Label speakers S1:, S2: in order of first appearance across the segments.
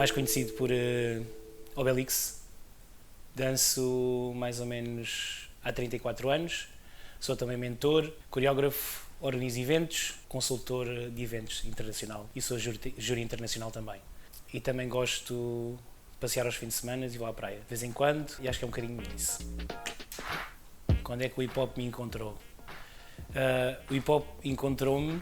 S1: mais conhecido por Obelix. Danço mais ou menos há 34 anos. Sou também mentor, coreógrafo, organizo eventos, consultor de eventos internacional e sou júri internacional também. E também gosto de passear aos fins de semana e vou à praia de vez em quando, e acho que é um bocadinho disso. Quando é que o hip hop me encontrou? O hip hop encontrou-me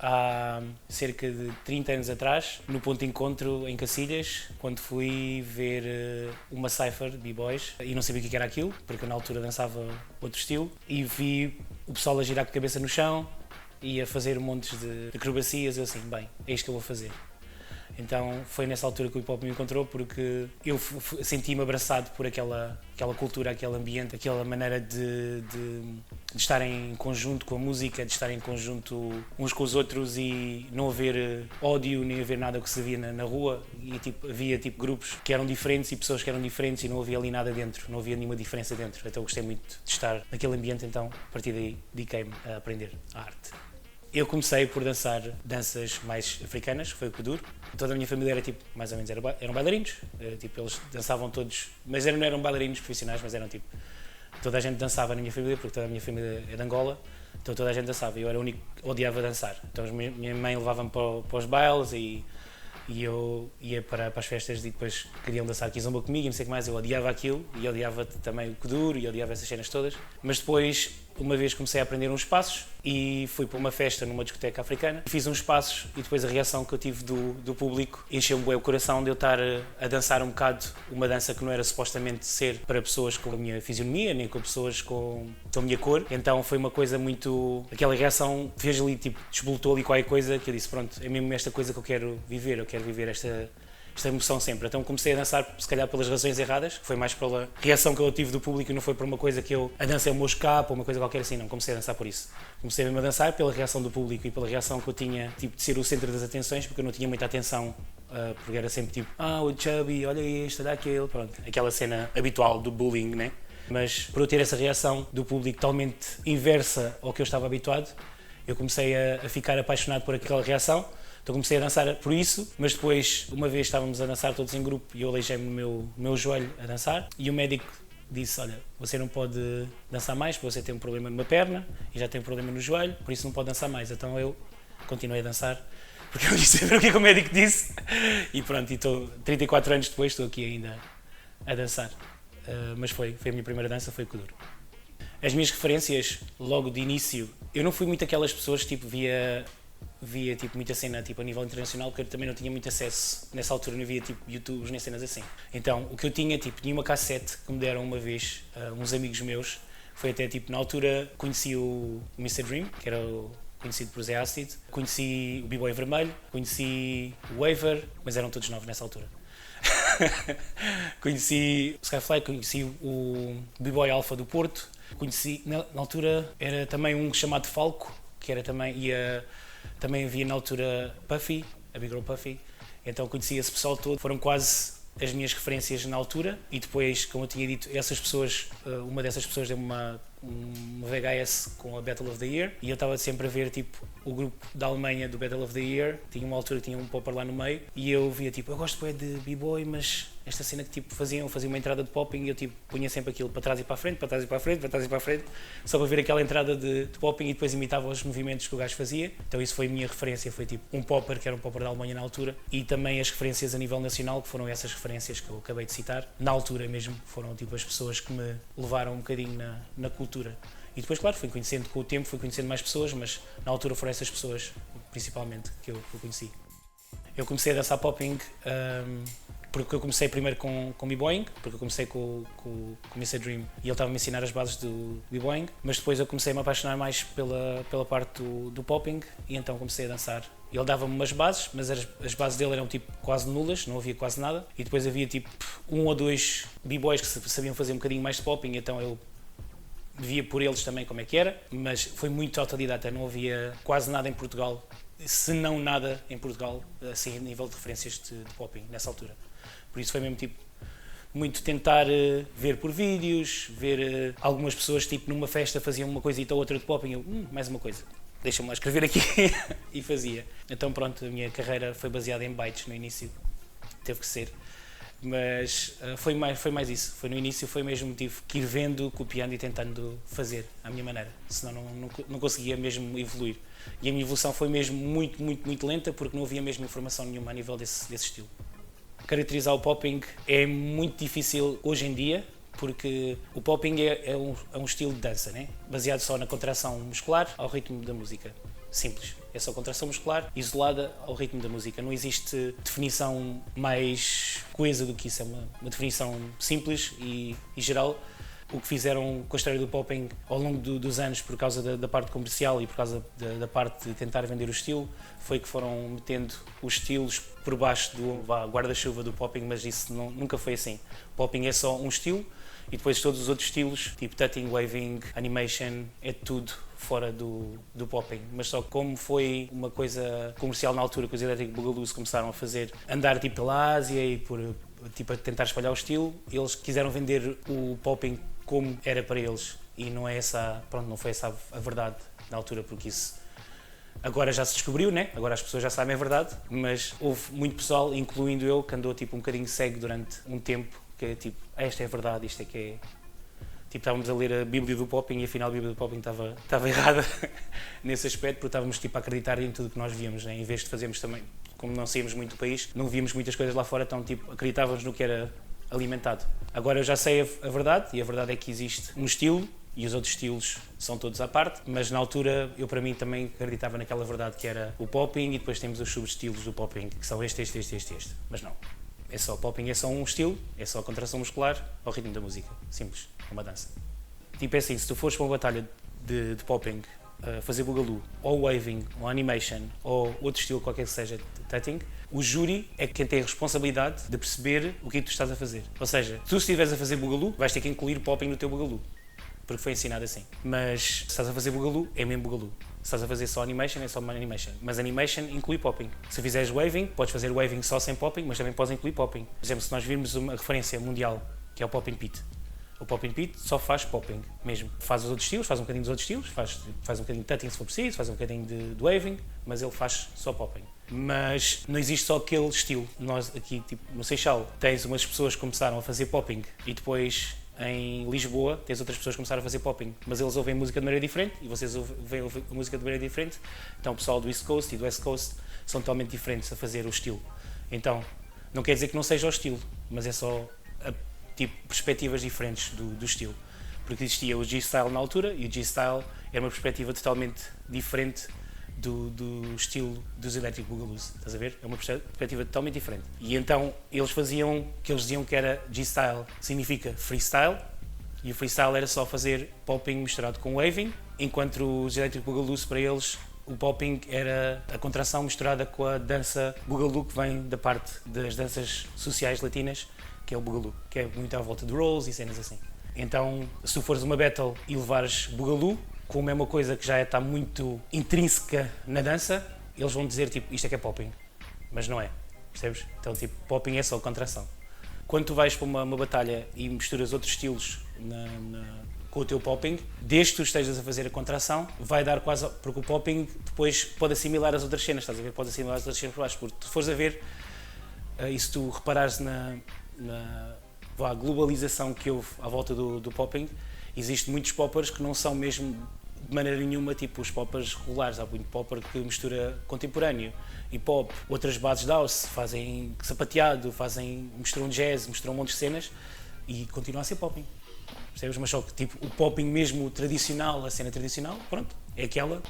S1: há cerca de 30 anos atrás, no ponto de encontro em Cacilhas, quando fui ver uma cypher de b-boys e não sabia o que era aquilo, porque eu na altura dançava outro estilo, e vi o pessoal a girar com a cabeça no chão e a fazer montes de acrobacias, eu assim, bem, é isto que eu vou fazer. Então foi nessa altura que o hip hop me encontrou, porque eu senti-me abraçado por aquela cultura, aquele ambiente, aquela maneira de estar em conjunto com a música, de estar em conjunto uns com os outros e não haver ódio, nem haver nada que se via na rua. E havia grupos que eram diferentes e pessoas que eram diferentes e não havia ali nada dentro, não havia nenhuma diferença dentro. Então eu gostei muito de estar naquele ambiente, então a partir daí dediquei-me a aprender a arte. Eu comecei por dançar danças mais africanas, foi o kuduro. Toda a minha família era mais ou menos eram bailarinos, eles dançavam todos, mas não eram bailarinos profissionais, mas eram toda a gente dançava na minha família, porque toda a minha família é de Angola, então toda a gente dançava e eu era o único que odiava dançar. Então minha mãe levava-me para os bailes e eu ia para as festas e depois queriam dançar kizomba comigo e não sei o que mais, eu odiava aquilo e odiava também o kuduro e odiava essas cenas todas. Mas depois, uma vez comecei a aprender uns passos e fui para uma festa numa discoteca africana, fiz uns passos e depois a reação que eu tive do público encheu-me bem o coração de eu estar a dançar um bocado uma dança que não era supostamente ser para pessoas com a minha fisionomia, nem com pessoas com a minha cor. Então foi uma coisa muito... aquela reação fez ali, desbloqueou ali qualquer coisa que eu disse, pronto, é mesmo esta coisa que eu quero viver esta emoção sempre. Então comecei a dançar, se calhar pelas razões erradas, que foi mais pela reação que eu tive do público e não foi por uma coisa que a dança é o meu escape ou uma coisa qualquer assim, não, comecei a dançar por isso. Comecei mesmo a dançar pela reação do público e pela reação que eu tinha, de ser o centro das atenções, porque eu não tinha muita atenção, porque era sempre o chubby, olha este, olha aquele, pronto, aquela cena habitual do bullying, né? Mas por eu ter essa reação do público totalmente inversa ao que eu estava habituado, eu comecei a ficar apaixonado por aquela reação. Então comecei a dançar por isso, mas depois, uma vez estávamos a dançar todos em grupo e eu aleijei-me no meu joelho a dançar e o médico disse, olha, você não pode dançar mais porque você tem um problema numa perna e já tem um problema no joelho, por isso não pode dançar mais. Então eu continuei a dançar, porque eu disse sempre o que o médico disse e pronto, e 34 anos depois estou aqui ainda a dançar. Mas foi a minha primeira dança, foi o kuduro. As minhas referências, logo de início, eu não fui muito aquelas pessoas que via muita cena a nível internacional, porque eu também não tinha muito acesso, nessa altura não havia YouTubes nem cenas assim. Então o que eu tinha uma cassete que me deram uma vez uns amigos meus, foi até na altura conheci o Mr. Dream, que era conhecido por Zé Acid, conheci o B-Boy Vermelho, conheci o Waver, mas eram todos novos nessa altura. Conheci o Skyfly, conheci o B-Boy Alpha do Porto, conheci, na altura era também um chamado Falco, que era também, também havia na altura Puffy, a Big Girl Puffy, então conheci esse pessoal todo, foram quase as minhas referências na altura e depois, como eu tinha dito, essas pessoas, uma dessas pessoas deu-me uma VHS com a Battle of the Year e eu estava sempre a ver o grupo da Alemanha do Battle of the Year, tinha uma altura que tinha um popper lá no meio e eu via eu gosto de b-boy, mas esta cena que faziam uma entrada de popping e eu punha sempre aquilo para trás e para a frente, para trás e para a frente, para trás e para a frente, só para ver aquela entrada de popping e depois imitava os movimentos que o gajo fazia. Então isso foi a minha referência, foi um popper, que era um popper da Alemanha na altura, e também as referências a nível nacional, que foram essas referências que eu acabei de citar, na altura mesmo, foram as pessoas que me levaram um bocadinho na cultura. E depois, claro, fui conhecendo com o tempo, fui conhecendo mais pessoas, mas na altura foram essas pessoas, principalmente, que eu conheci. Eu comecei a dançar popping porque eu comecei primeiro com b-boying, porque eu comecei com o Mr. Dream e ele estava a me ensinar as bases do b-boying, mas depois eu comecei a me apaixonar mais pela parte do popping e então comecei a dançar. Ele dava-me umas bases, mas as bases dele eram quase nulas, não havia quase nada, e depois havia um ou dois b-boys que sabiam fazer um bocadinho mais de popping, então eu via por eles também como é que era, mas foi muito autodidata, não havia quase nada em Portugal, se não nada em Portugal, assim, a nível de referências de popping, nessa altura. Por isso foi mesmo muito tentar ver por vídeos, ver algumas pessoas numa festa faziam uma coisita ou outra de popping, eu, mais uma coisa, deixa-me lá escrever aqui e fazia. Então pronto, a minha carreira foi baseada em bytes no início teve que ser. Mas foi mais isso. Foi no início, foi mesmo tive que ir vendo, copiando e tentando fazer à minha maneira. Senão não conseguia mesmo evoluir. E a minha evolução foi mesmo muito lenta porque não havia mesmo informação nenhuma a nível desse estilo. Caracterizar o popping é muito difícil hoje em dia, porque o popping é um estilo de dança, né? Baseado só na contração muscular ao ritmo da música. Simples. É só contração muscular isolada ao ritmo da música. Não existe definição mais coesa do que isso. É uma definição simples e geral. O que fizeram com a história do popping ao longo dos anos, por causa da parte comercial e por causa da parte de tentar vender o estilo, foi que foram metendo os estilos por baixo do guarda-chuva do popping, mas isso nunca foi assim. O popping é só um estilo e depois todos os outros estilos, tipo tutting, waving, animation, é tudo fora do popping. Mas só como foi uma coisa comercial na altura que os Electric Boogaloo começaram a fazer, andar tipo pela Ásia e a tentar espalhar o estilo, eles quiseram vender o popping como era para eles e não foi essa a verdade na altura, porque isso agora já se descobriu, né? Agora as pessoas já sabem a verdade, mas houve muito pessoal, incluindo eu, que andou tipo um bocadinho cego durante um tempo, que é tipo, esta é a verdade, isto é que é... Tipo, estávamos a ler a Bíblia do Popping e afinal a Bíblia do Popping estava errada nesse aspecto, porque estávamos tipo, a acreditar em tudo que nós víamos, né? Em vez de fazermos também, como não saímos muito do país, não víamos muitas coisas lá fora, então tipo, acreditávamos no que era alimentado. Agora eu já sei a verdade, e a verdade é que existe um estilo e os outros estilos são todos à parte, mas na altura eu para mim também acreditava naquela verdade que era o popping e depois temos os subestilos do popping, que são este. Mas não, é só popping, é só um estilo, é só contração muscular ao ritmo da música, simples, é uma dança. Tipo é assim, se tu fores para uma batalha de popping, fazer boogaloo, ou waving, ou animation, ou outro estilo qualquer que seja, tutting, o júri é quem tem a responsabilidade de perceber o que é que tu estás a fazer. Ou seja, tu se estiveres a fazer boogaloo, vais ter que incluir popping no teu boogaloo, porque foi ensinado assim. Mas se estás a fazer boogaloo, é mesmo boogaloo. Se estás a fazer só animation, é só animation. Mas animation inclui popping. Se fizeres waving, podes fazer waving só sem popping, mas também podes incluir popping. Por exemplo, se nós virmos uma referência mundial, que é o Popping Pete. O Popping Pete só faz popping mesmo. Faz os outros estilos, faz um bocadinho dos outros estilos, faz um bocadinho de tutting se for preciso, faz um bocadinho de waving, mas ele faz só popping. Mas não existe só aquele estilo. Nós aqui, tipo, no Seixal, tens umas pessoas que começaram a fazer popping e depois em Lisboa tens outras pessoas que começaram a fazer popping, mas eles ouvem música de maneira diferente e vocês ouvem a música de maneira diferente. Então o pessoal do East Coast e do West Coast são totalmente diferentes a fazer o estilo. Então, não quer dizer que não seja o estilo, mas é só tipo perspectivas diferentes do estilo. Porque existia o G-Style na altura e o G-Style era uma perspectiva totalmente diferente do estilo dos Electric Boogaloos, estás a ver? É uma perspectiva totalmente diferente. E então eles faziam, que eles diziam que era G-Style, significa freestyle, e o freestyle era só fazer popping misturado com waving, enquanto os Electric Boogaloos para eles o popping era a contração misturada com a dança boogaloo que vem da parte das danças sociais latinas, que é o boogaloo, que é muito à volta de rolls e cenas assim. Então, se tu fores uma battle e levares boogaloo, como é uma coisa que já está muito intrínseca na dança, eles vão dizer tipo, isto é que é popping, mas não é, percebes? Então tipo, popping é só contração. Quando tu vais para uma batalha e misturas outros estilos com o teu popping, desde que tu estejas a fazer a contração, vai dar quase, porque o popping depois pode assimilar as outras cenas, estás a ver? Pode assimilar as outras cenas por baixo, porque tu fores a ver, e se tu reparares na globalização que houve à volta do popping, existem muitos poppers que não são mesmo de maneira nenhuma tipo os poppers regulares. Há muito popper que mistura contemporâneo e pop, outras bases de house, fazem sapateado, misturam jazz, misturam um monte de cenas e continuam a ser popping. Percebes? Mas só que tipo, o popping mesmo tradicional, a cena tradicional, pronto, é aquela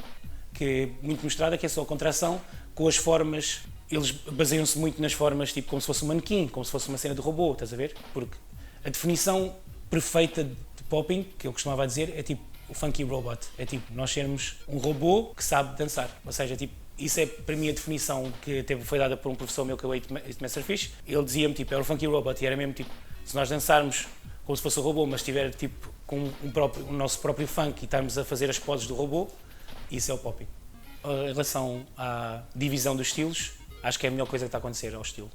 S1: que é muito mostrada, que é só a contração com as formas. Eles baseiam-se muito nas formas, tipo como se fosse um manequim, como se fosse uma cena de robô, estás a ver? Porque a definição perfeita de popping, que eu costumava dizer, é tipo o funky robot. É tipo, nós sermos um robô que sabe dançar. Ou seja, tipo, isso é para mim a definição que foi dada por um professor meu que é o Eight Masterfish. Ele dizia-me, tipo, era o funky robot e era mesmo tipo, se nós dançarmos como se fosse um robô, mas estiver tipo com o nosso próprio funk e estarmos a fazer as poses do robô, isso é o popping. Em relação à divisão dos estilos, acho que é a melhor coisa que está a acontecer ao estilo.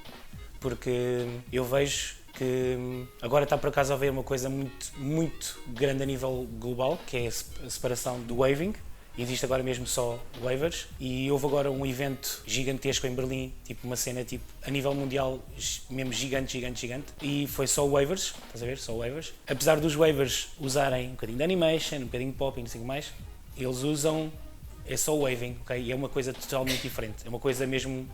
S1: Porque eu vejo que agora está por acaso a haver uma coisa muito grande a nível global, que é a separação do waving existe agora mesmo só waivers, e houve agora um evento gigantesco em Berlim, tipo uma cena tipo a nível mundial mesmo gigante, e foi só waivers, estás a ver? Só waivers. Apesar dos waivers usarem um bocadinho de animation, um bocadinho de popping, não sei o que mais, eles usam, é só waving, ok? E é uma coisa totalmente diferente, é uma coisa mesmo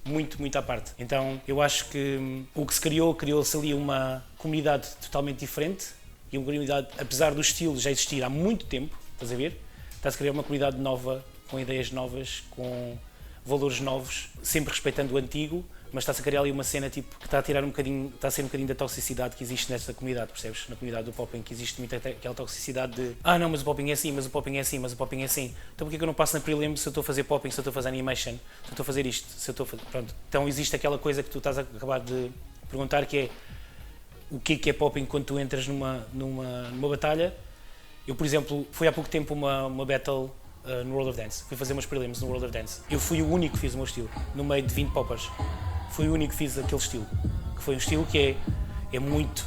S1: muito à parte. Então eu acho que o que se criou-se ali uma comunidade totalmente diferente, e uma comunidade, apesar do estilo já existir há muito tempo, estás a ver? Está-se a criar uma comunidade nova, com ideias novas, com valores novos, sempre respeitando o antigo, mas está-se a criar ali uma cena tipo, que está a tirar um bocadinho, está a ser um bocadinho da toxicidade que existe nesta comunidade, percebes? Na comunidade do popping, que existe muita aquela toxicidade de não, mas o popping é assim, mas o popping é assim, mas o popping é assim. Então porquê que eu não passo na prelim se eu estou a fazer popping, se eu estou a fazer animation, se eu estou a fazer isto, se eu estou a fazer... Pronto. Então existe aquela coisa que tu estás a acabar de perguntar, que é o que é popping quando tu entras numa batalha. Eu, por exemplo, fui há pouco tempo uma battle no World of Dance. Fui fazer umas prelims no World of Dance. Eu fui o único que fiz o meu estilo, no meio de 20 poppers. Fui o único que fiz aquele estilo. Que foi um estilo que é muito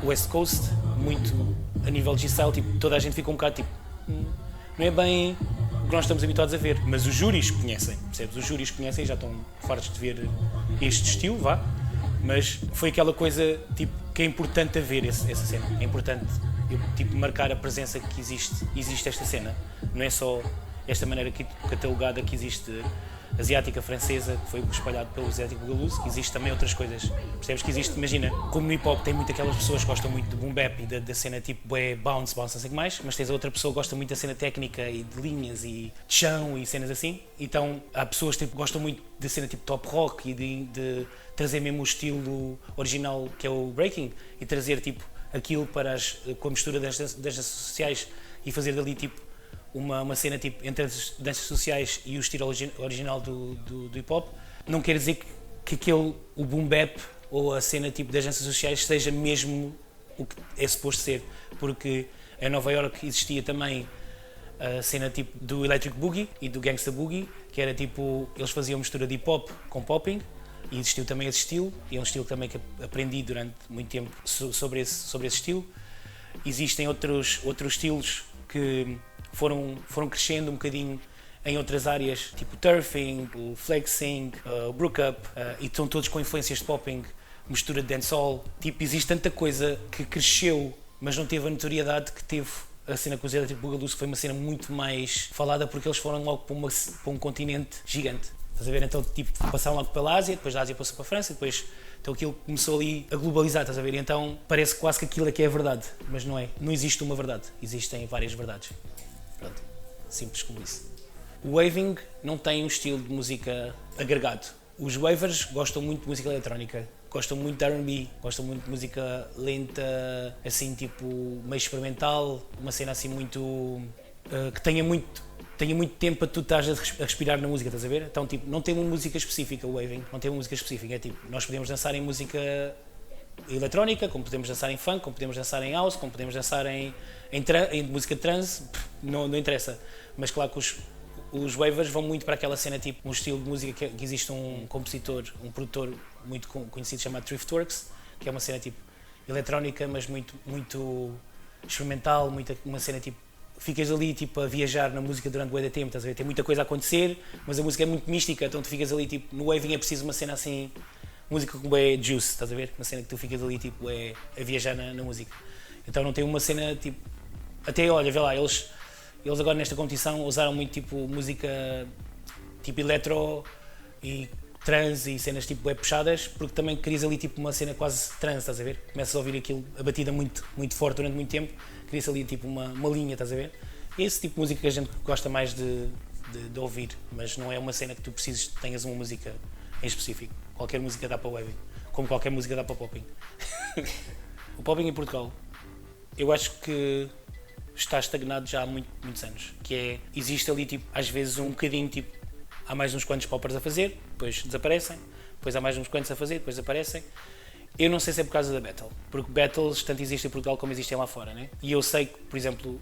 S1: West Coast, muito a nível de G-Style, tipo, toda a gente fica um bocado tipo... não é bem o que nós estamos habituados a ver, mas os júris conhecem, percebes? Os júris conhecem, já estão fartos de ver este estilo, vá. Mas foi aquela coisa tipo, que é importante haver essa cena. É importante eu, tipo, marcar a presença que existe esta cena. Não é só esta maneira catalogada que existe asiática, francesa, que foi espalhado pelo Asiático Bugaluz, que existe também outras coisas. Percebes que existe, imagina, como no hip hop tem muito aquelas pessoas que gostam muito de boom bap e da cena tipo bounce, não sei o que mais, mas tens a outra pessoa que gosta muito da cena técnica e de linhas e de chão e cenas assim. Então há pessoas que tipo, gostam muito da cena tipo top rock e de trazer mesmo o estilo original que é o breaking e trazer tipo aquilo com a mistura das danças sociais e fazer dali tipo uma cena tipo entre as danças sociais e o estilo original do hip hop. Não quer dizer que o boom bap ou a cena tipo das danças sociais seja mesmo o que é suposto ser, porque em Nova York existia também a cena tipo do Electric Boogie e do Gangsta Boogie, que era tipo, eles faziam mistura de hip hop com popping, e existiu também esse estilo, e é um estilo também que aprendi durante muito tempo sobre esse estilo. Existem outros estilos que foram crescendo um bocadinho em outras áreas, tipo turfing, o flexing, o brook up, e estão todos com influências de popping, mistura de dancehall. Tipo, existe tanta coisa que cresceu, mas não teve a notoriedade que teve a cena com os Electric Boogaloo, que foi uma cena muito mais falada porque eles foram logo para um continente gigante. Estás a ver? Então, tipo, passaram logo pela Ásia, depois da Ásia passou para a França, depois então aquilo começou ali a globalizar, estás a ver? Então parece quase que aquilo é que é a verdade, mas não é. Não existe uma verdade, existem várias verdades. Pronto, simples como isso. O waving não tem um estilo de música agregado. Os wavers gostam muito de música eletrónica, gostam muito de R&B, gostam muito de música lenta, assim tipo meio experimental, uma cena assim muito... que tenha muito tempo para tu estás a respirar na música, estás a ver? Então tipo, não tem uma música específica o waving, não tem uma música específica, é tipo, nós podemos dançar em música eletrónica, como podemos dançar em funk, como podemos dançar em house, como podemos dançar em música trance, não interessa. Mas claro que os wavers vão muito para aquela cena, tipo um estilo de música que existe um compositor, um produtor muito conhecido chamado Thriftworks, que é uma cena tipo eletrónica, mas muito experimental, uma cena tipo, ficas ali tipo a viajar na música durante bué de tempo, estás a ver? Tem muita coisa a acontecer, mas a música é muito mística, então tu ficas ali tipo, no waving é preciso uma cena assim, música com bué juice, estás a ver? Uma cena que tu ficas ali tipo a viajar na música. Então não tem uma cena tipo, até olha, vê lá, eles agora nesta competição usaram muito tipo música tipo eletro e trance e cenas tipo web puxadas, porque também querias ali tipo uma cena quase trance, estás a ver? Começas a ouvir aquilo, a batida muito forte durante muito tempo, querias ali tipo uma linha, estás a ver? É esse tipo de música que a gente gosta mais de ouvir, mas não é uma cena que tu precises que tenhas uma música em específico. Qualquer música dá para waving, como qualquer música dá para popping. O popping em Portugal, eu acho que está estagnado já há muitos anos, que é, existe ali tipo, às vezes um bocadinho tipo, há mais uns quantos poppers a fazer, depois desaparecem, depois há mais uns quantos a fazer, depois desaparecem. Eu não sei se é por causa da battle, porque battles tanto existem em Portugal como existem lá fora, né? E eu sei que, por exemplo,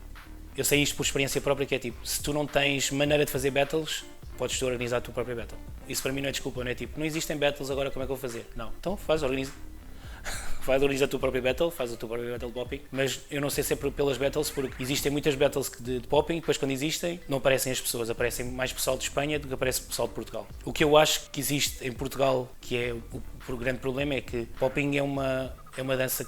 S1: eu sei isto por experiência própria, que é tipo, se tu não tens maneira de fazer battles, podes tu organizar a tua própria battle. Isso para mim não é desculpa, não é tipo, não existem battles, agora como é que eu vou fazer? Não, então organiza valoriza a tua própria battle, faz a tua própria battle de popping, mas eu não sei se é pelas battles, porque existem muitas battles de popping, depois quando existem, não aparecem as pessoas, aparecem mais pessoal de Espanha do que aparece pessoal de Portugal. O que eu acho que existe em Portugal, que é o grande problema, é que popping é uma dança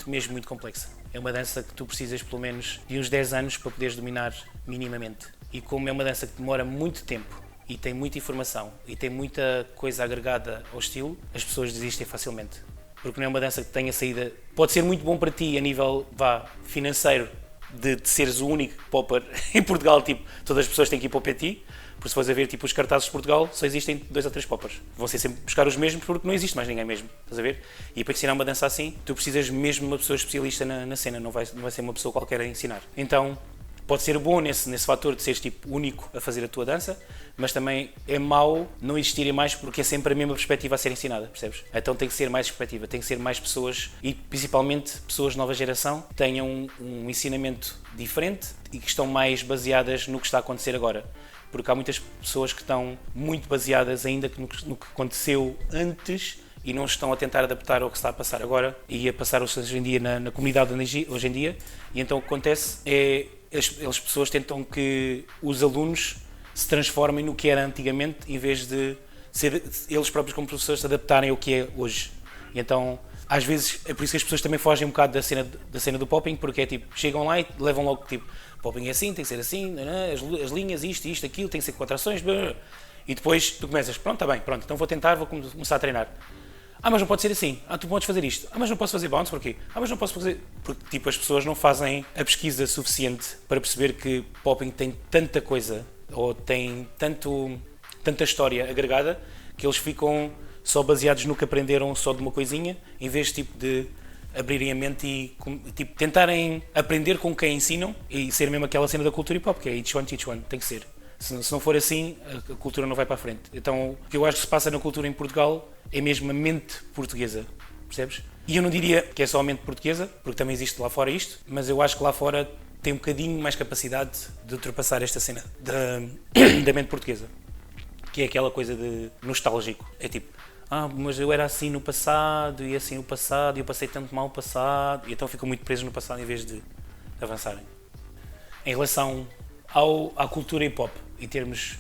S1: mesmo muito complexa. É uma dança que tu precisas pelo menos de uns 10 anos para poderes dominar minimamente. E como é uma dança que demora muito tempo e tem muita informação e tem muita coisa agregada ao estilo, as pessoas desistem facilmente. Porque não é uma dança que tenha saída. Pode ser muito bom para ti a nível financeiro, de seres o único popper em Portugal, tipo, todas as pessoas têm que ir para o PT, porque se fores a ver tipo, os cartazes de Portugal, só existem 2 ou 3 poppers. Vão ser sempre buscar os mesmos porque não existe mais ninguém mesmo, estás a ver? E para ensinar uma dança assim, tu precisas mesmo de uma pessoa especialista na cena, não vai ser uma pessoa qualquer a ensinar. Então, pode ser bom nesse fator de seres tipo único a fazer a tua dança, mas também é mau não existirem mais porque é sempre a mesma perspectiva a ser ensinada, percebes? Então tem que ser mais perspectiva, tem que ser mais pessoas e principalmente pessoas de nova geração que tenham um ensinamento diferente e que estão mais baseadas no que está a acontecer agora. Porque há muitas pessoas que estão muito baseadas ainda no que aconteceu antes e não estão a tentar adaptar ao que está a passar agora e a passar hoje em dia na comunidade hoje em dia. E então o que acontece é as pessoas tentam que os alunos se transformem no que era antigamente em vez de ser eles próprios como professores se adaptarem ao que é hoje. E então às vezes é por isso que as pessoas também fogem um bocado da cena do popping, porque é tipo, chegam lá e levam logo tipo, popping é assim, tem que ser assim, as linhas, isto, aquilo, tem que ser contrações, e depois tu começas, pronto, está bem, pronto, então vou começar a treinar. Mas não pode ser assim, tu podes fazer isto, mas não posso fazer bounce, porquê? Mas não posso fazer, porque tipo, as pessoas não fazem a pesquisa suficiente para perceber que popping tem tanta coisa, ou tem tanta história agregada, que eles ficam só baseados no que aprenderam só de uma coisinha, em vez tipo, de abrirem a mente e tipo, tentarem aprender com quem ensinam e ser mesmo aquela cena da cultura hip hop, que é each one teach one, tem que ser. Se não for assim, a cultura não vai para a frente. Então, o que eu acho que se passa na cultura em Portugal é mesmo a mente portuguesa, percebes? E eu não diria que é só a mente portuguesa, porque também existe lá fora isto, mas eu acho que lá fora tem um bocadinho mais capacidade de ultrapassar esta cena da mente portuguesa, que é aquela coisa de nostálgico. É tipo, mas eu era assim no passado, e assim no passado, e eu passei tanto mal no passado, e então ficam muito presos no passado em vez de avançarem. Em relação à cultura hip-hop, e termos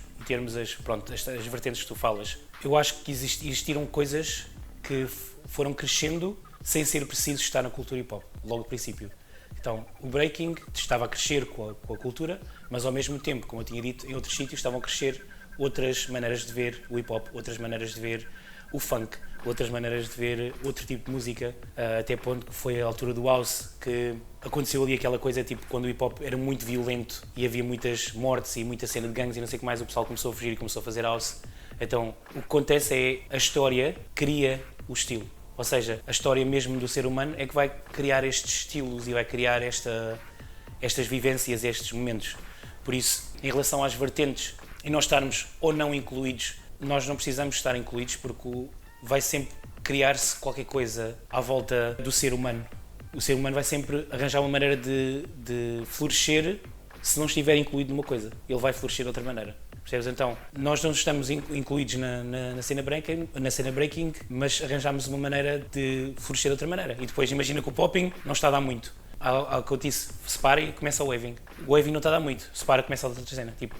S1: as vertentes que tu falas, eu acho que existiram coisas que foram crescendo sem ser preciso estar na cultura hip-hop, logo ao princípio. Então, o breaking estava a crescer com a cultura, mas ao mesmo tempo, como eu tinha dito, em outros sítios estavam a crescer outras maneiras de ver o hip-hop, outras maneiras de ver o funk, outras maneiras de ver outro tipo de música, até ponto que foi a altura do house que aconteceu ali aquela coisa, tipo, quando o hip-hop era muito violento e havia muitas mortes e muita cena de gangues e não sei o que mais, o pessoal começou a fugir e começou a fazer house. Então, o que acontece é a história cria o estilo. Ou seja, a história mesmo do ser humano é que vai criar estes estilos e vai criar estas vivências, estes momentos. Por isso, em relação às vertentes e nós estarmos ou não incluídos, nós não precisamos estar incluídos porque vai sempre criar-se qualquer coisa à volta do ser humano. O ser humano vai sempre arranjar uma maneira de florescer se não estiver incluído numa coisa. Ele vai florescer de outra maneira. Percebes? Então, nós não estamos incluídos na cena breaking, mas arranjamos uma maneira de florescer de outra maneira. E depois imagina que o popping não está a dar muito. Ao que eu disse, separa e começa o waving. O waving não está a dar muito, separa e começa a outra cena. Tipo,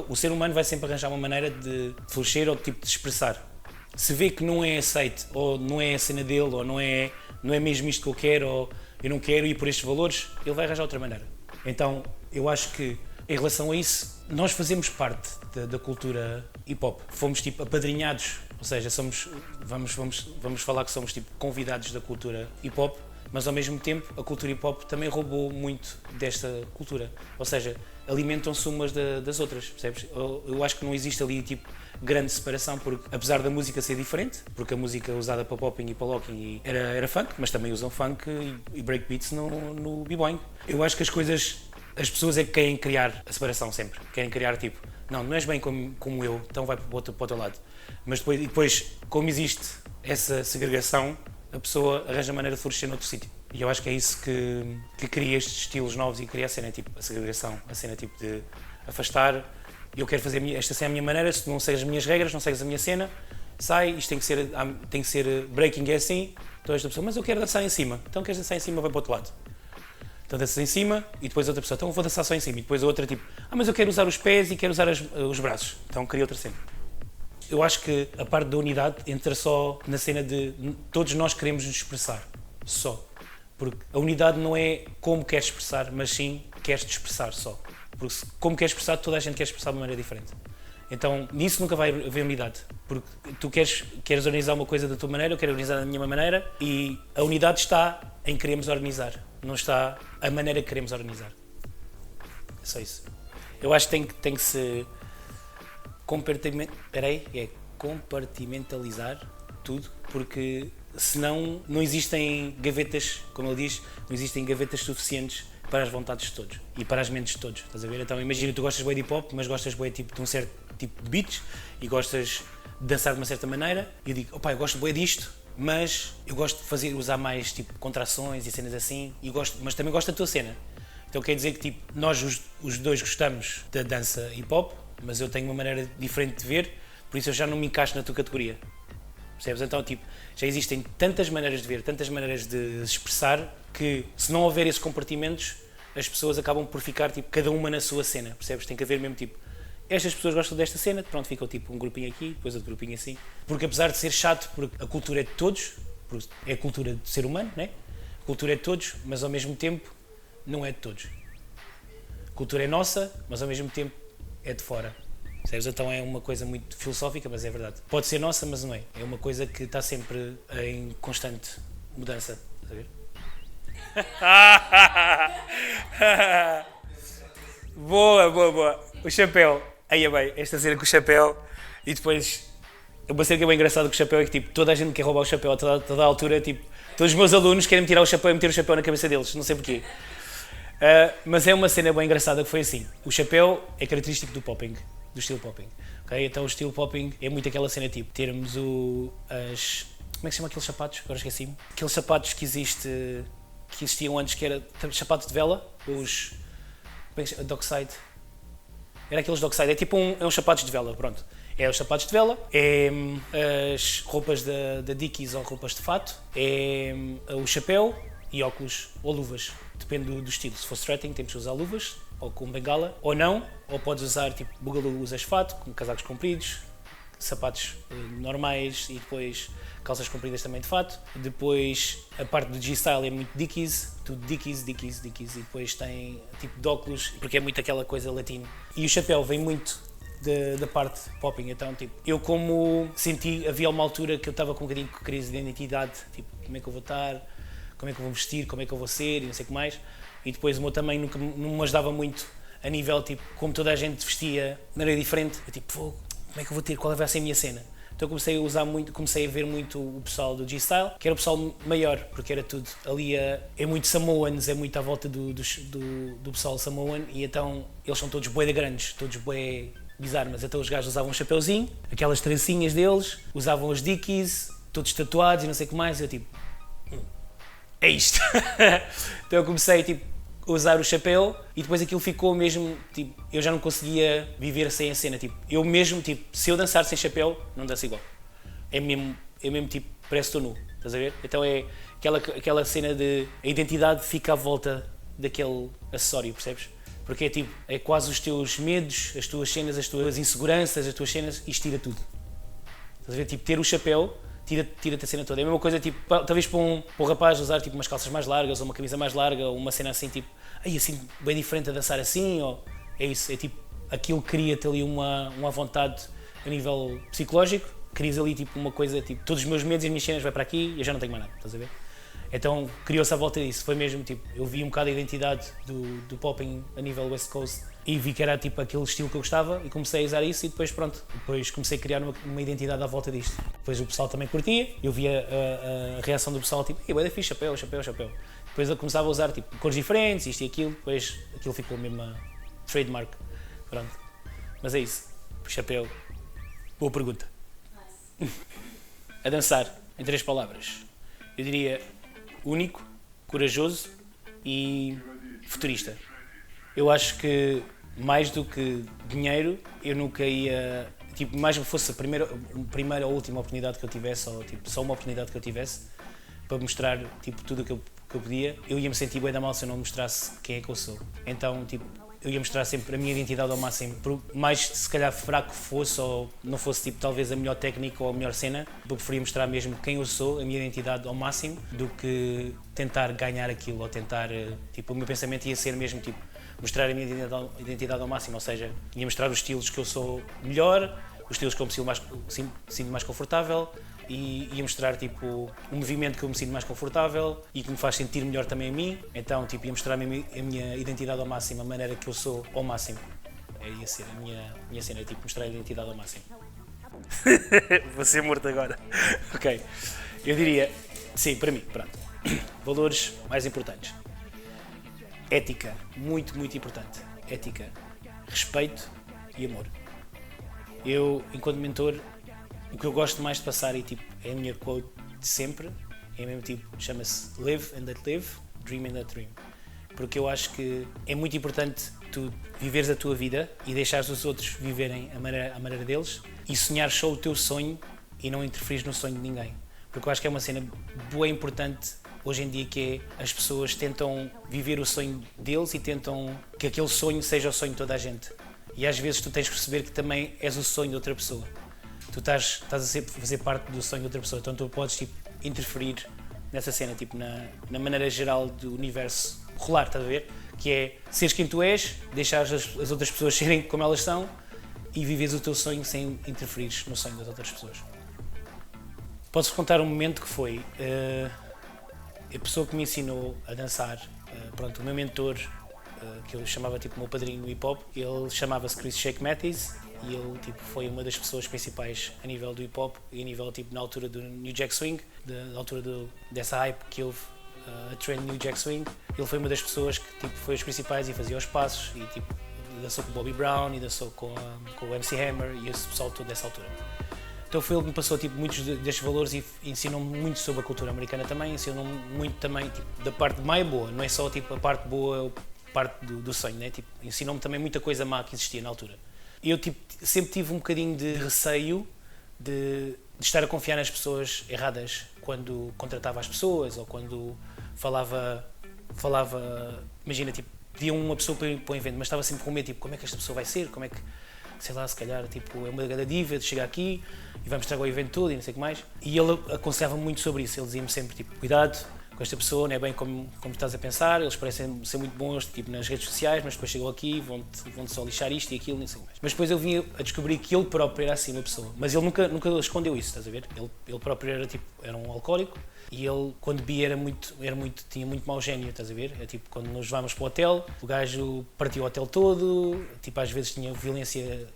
S1: o ser humano vai sempre arranjar uma maneira de florescer ou tipo, de expressar. Se vê que não é aceito, ou não é a cena dele, ou não é mesmo isto que eu quero, ou eu não quero ir por estes valores, ele vai arranjar outra maneira. Então, eu acho que, em relação a isso, nós fazemos parte da cultura hip-hop. Fomos, tipo, apadrinhados, ou seja, vamos falar que somos, tipo, convidados da cultura hip-hop, mas, ao mesmo tempo, a cultura hip-hop também roubou muito desta cultura. Ou seja, alimentam-se umas das outras, percebes? Eu acho que não existe ali, tipo, grande separação, porque apesar da música ser diferente, porque a música usada para popping e para locking era funk, mas também usam funk e breakbeats no b-boying. Eu acho que as pessoas é que querem criar a separação sempre, querem criar tipo, não és bem como eu, então vai para o outro lado. Mas depois, como existe essa segregação, a pessoa arranja a maneira de florescer noutro sítio. E eu acho que é isso que cria estes estilos novos e cria a cena, tipo, a segregação, a cena tipo de afastar. Eu quero fazer esta cena a minha maneira, se não segues as minhas regras, não segues a minha cena, sai, isto tem que ser breaking é assim, Então esta pessoa, mas eu quero dançar em cima. Então queres dançar em cima, vai para o outro lado. Então danças em cima e depois outra pessoa, então eu vou dançar só em cima. E depois a outra tipo, mas eu quero usar os pés e quero usar os braços. Então cria outra cena. Eu acho que a parte da unidade entra só na cena de todos nós queremos nos expressar. Só. Porque a unidade não é como queres expressar, mas sim queres-te expressar só. Porque como queres expressar, toda a gente quer expressar de uma maneira diferente. Então, nisso nunca vai haver unidade. Porque tu queres organizar uma coisa da tua maneira, eu quero organizar da minha maneira, e a unidade está em queremos organizar, não está a maneira que queremos organizar. É só isso. Eu acho que tem que se compartimentalizar tudo, porque senão não existem gavetas, como ele diz, não existem gavetas suficientes para as vontades de todos e para as mentes de todos, estás a ver? Então imagina, tu gostas bué de hip hop, mas gostas bué tipo, de um certo tipo de beats e gostas de dançar de uma certa maneira, e eu digo, opá, eu gosto bué disto, mas eu gosto de usar mais tipo contrações e cenas assim, mas também gosto da tua cena. Então quer dizer que tipo, nós os dois gostamos da dança hip hop, mas eu tenho uma maneira diferente de ver, por isso eu já não me encaixo na tua categoria. Percebes? Então, tipo, já existem tantas maneiras de ver, tantas maneiras de se expressar, que se não houver esses compartimentos, as pessoas acabam por ficar, tipo, cada uma na sua cena, percebes? Tem que haver mesmo, tipo, estas pessoas gostam desta cena, pronto, ficam, tipo, um grupinho aqui, depois outro grupinho assim. Porque apesar de ser chato, porque a cultura é de todos, é a cultura do ser humano, né? A cultura é de todos, mas ao mesmo tempo não é de todos. A cultura é nossa, mas ao mesmo tempo é de fora. Percebes? Então é uma coisa muito filosófica, mas é verdade. Pode ser nossa, mas não é. É uma coisa que está sempre em constante mudança. Estás a ver? Boa. O chapéu. Aí é bem, esta cena com o chapéu. E depois, uma cena que é bem engraçada com o chapéu é que tipo, toda a gente quer roubar o chapéu a toda a altura. Tipo, todos os meus alunos querem me tirar o chapéu e meter o chapéu na cabeça deles. Não sei porquê. Mas é uma cena bem engraçada que foi assim. O chapéu é característico do popping. Do estilo popping, ok? Então o estilo popping é muito aquela cena tipo, termos como é que se chama aqueles sapatos? Agora esqueci-me. Aqueles sapatos que existiam antes, que era sapatos de vela, como é que se chama? Dockside. Era aqueles dockside, é tipo uns sapatos de vela, pronto. É os sapatos de vela, é as roupas da Dickies ou roupas de fato, é o chapéu e óculos ou luvas, depende do estilo. Se for stretching temos que usar luvas, ou com bengala, ou não, ou podes usar tipo boogaloo, usas fato, com casacos compridos, sapatos normais e depois calças compridas também de fato. Depois a parte do G-Style é muito Dickies, tudo Dickies, e depois tem tipo de óculos, porque é muito aquela coisa latina. E o chapéu vem muito da parte popping, então tipo, eu como senti, havia uma altura que eu estava com um bocadinho de crise de identidade, tipo, como é que eu vou estar, como é que eu vou vestir, como é que eu vou ser e não sei o que mais. E depois o meu também nunca não me ajudava muito a nível, tipo, como toda a gente vestia de maneira diferente. Eu tipo, como é que eu vou ter, qual vai ser a minha cena? Então comecei a ver muito o pessoal do G-Style, que era o pessoal maior, porque era tudo ali, é muito Samoans, é muito à volta do pessoal Samoan, e então eles são todos bué de grandes, todos bué bizarros, mas então os gajos usavam um chapeuzinho, aquelas trancinhas deles, usavam os Dickies, todos tatuados e não sei o que mais, e eu tipo, é isto. Então eu comecei tipo, a usar o chapéu e depois aquilo ficou mesmo, tipo, eu já não conseguia viver sem a cena, tipo, eu mesmo, tipo, se eu dançar sem chapéu, não danço igual. É mesmo tipo, parece que estou nu, estás a ver? Então é aquela cena de a identidade fica à volta daquele acessório, percebes? Porque é tipo, é quase os teus medos, as tuas cenas, as tuas inseguranças, as tuas cenas, isto tira tudo. Estás a ver? Tipo, ter o chapéu tira-te a cena toda. É a mesma coisa, tipo, talvez para um rapaz usar tipo, umas calças mais largas ou uma camisa mais larga ou uma cena assim, tipo, aí assim, bem diferente a dançar assim, ou é isso, é tipo, aquilo cria-te ali uma vontade a nível psicológico, crias ali tipo uma coisa, tipo, todos os meus medos e as minhas cenas vai para aqui e eu já não tenho mais nada, estás a ver? Então criou-se à volta disso, foi mesmo tipo, eu vi um bocado a identidade do popping a nível West Coast e vi que era tipo aquele estilo que eu gostava e comecei a usar isso e depois pronto, depois comecei a criar uma identidade à volta disto. Depois o pessoal também curtia, eu via a reação do pessoal tipo, bué da fixe, chapéu. Depois eu começava a usar tipo cores diferentes, isto e aquilo, depois aquilo ficou mesmo a trademark, pronto. Mas é isso, chapéu, boa pergunta. Nice. A dançar, em 3 palavras, eu diria único, corajoso e futurista. Eu acho que mais do que dinheiro, eu nunca ia, tipo, mais que fosse a primeira ou última oportunidade que eu tivesse, ou tipo, só uma oportunidade que eu tivesse, para mostrar, tipo, tudo o que eu podia, eu ia me sentir bem da mal se eu não mostrasse quem é que eu sou. Então, tipo, eu ia mostrar sempre a minha identidade ao máximo, por mais se calhar fraco fosse ou não fosse tipo talvez a melhor técnica ou a melhor cena, eu preferia mostrar mesmo quem eu sou, a minha identidade ao máximo, do que tentar ganhar aquilo ou tentar, tipo, o meu pensamento ia ser mesmo tipo mostrar a minha identidade ao máximo, ou seja, ia mostrar os estilos que eu sou melhor, os estilos que eu me sinto mais confortável, e ia mostrar tipo um movimento que eu me sinto mais confortável e que me faz sentir melhor também a mim. Então tipo, ia mostrar a minha identidade ao máximo, a maneira que eu sou ao máximo. Ia ser a minha cena, tipo mostrar a identidade ao máximo. Vou ser morto agora. Ok. Eu diria, sim, para mim, pronto. Valores mais importantes. Ética, muito, muito importante. Ética, respeito e amor. Eu, enquanto mentor, o que eu gosto mais de passar e tipo, é a minha quote de sempre, é mesmo tipo, chama-se Live and let live, Dream and let dream. Porque eu acho que é muito importante tu viveres a tua vida e deixares os outros viverem a maneira deles e sonhar só o teu sonho e não interferires no sonho de ninguém. Porque eu acho que é uma cena boa e importante hoje em dia, que é as pessoas tentam viver o sonho deles e tentam que aquele sonho seja o sonho de toda a gente. E às vezes tu tens que perceber que também és o sonho de outra pessoa. Tu estás a fazer parte do sonho de outra pessoa, então tu podes tipo, interferir nessa cena, tipo, na maneira geral do universo rolar, estás a ver? Que é seres quem tu és, deixares as outras pessoas serem como elas são e viveres o teu sonho sem interferir no sonho das outras pessoas. Posso contar um momento que foi a pessoa que me ensinou a dançar, pronto, o meu mentor, que eu chamava tipo o meu padrinho no hip hop, ele chamava-se Chris Shake Matthews. E ele tipo, foi uma das pessoas principais a nível do hip hop e a nível tipo, na altura do New Jack Swing, da altura dessa hype que houve, a trend New Jack Swing. Ele foi uma das pessoas que tipo, foi os principais e fazia os passos e tipo, dançou com o Bobby Brown e dançou com o MC Hammer e esse pessoal todo dessa altura. Então foi ele que me passou tipo, muitos destes valores e ensinou-me muito sobre a cultura americana também, ensinou-me muito também tipo, da parte mais boa, não é só tipo, a parte boa, a parte do sonho, né? Tipo, ensinou-me também muita coisa má que existia na altura. Eu tipo, sempre tive um bocadinho de receio de estar a confiar nas pessoas erradas quando contratava as pessoas ou quando falava imagina, tipo, pedia uma pessoa para um evento, mas estava sempre com medo, tipo, como é que esta pessoa vai ser, como é que, sei lá, se calhar, tipo, é uma grande diva, chega aqui e vamos estragar o evento todo e não sei o que mais. E ele aconselhava-me muito sobre isso, ele dizia-me sempre, tipo, cuidado com esta pessoa, não é bem como estás a pensar, eles parecem ser muito bons tipo, nas redes sociais, mas depois chegam aqui e vão-te só lixar isto e aquilo, não sei mais. Mas depois eu vim a descobrir que ele próprio era assim uma pessoa, mas ele nunca escondeu isso, estás a ver? Ele próprio era um alcoólico e ele, quando bebia, tinha muito mau gênio, estás a ver? É tipo, quando nos vamos para o hotel, o gajo partiu o hotel todo, tipo, às vezes tinha violência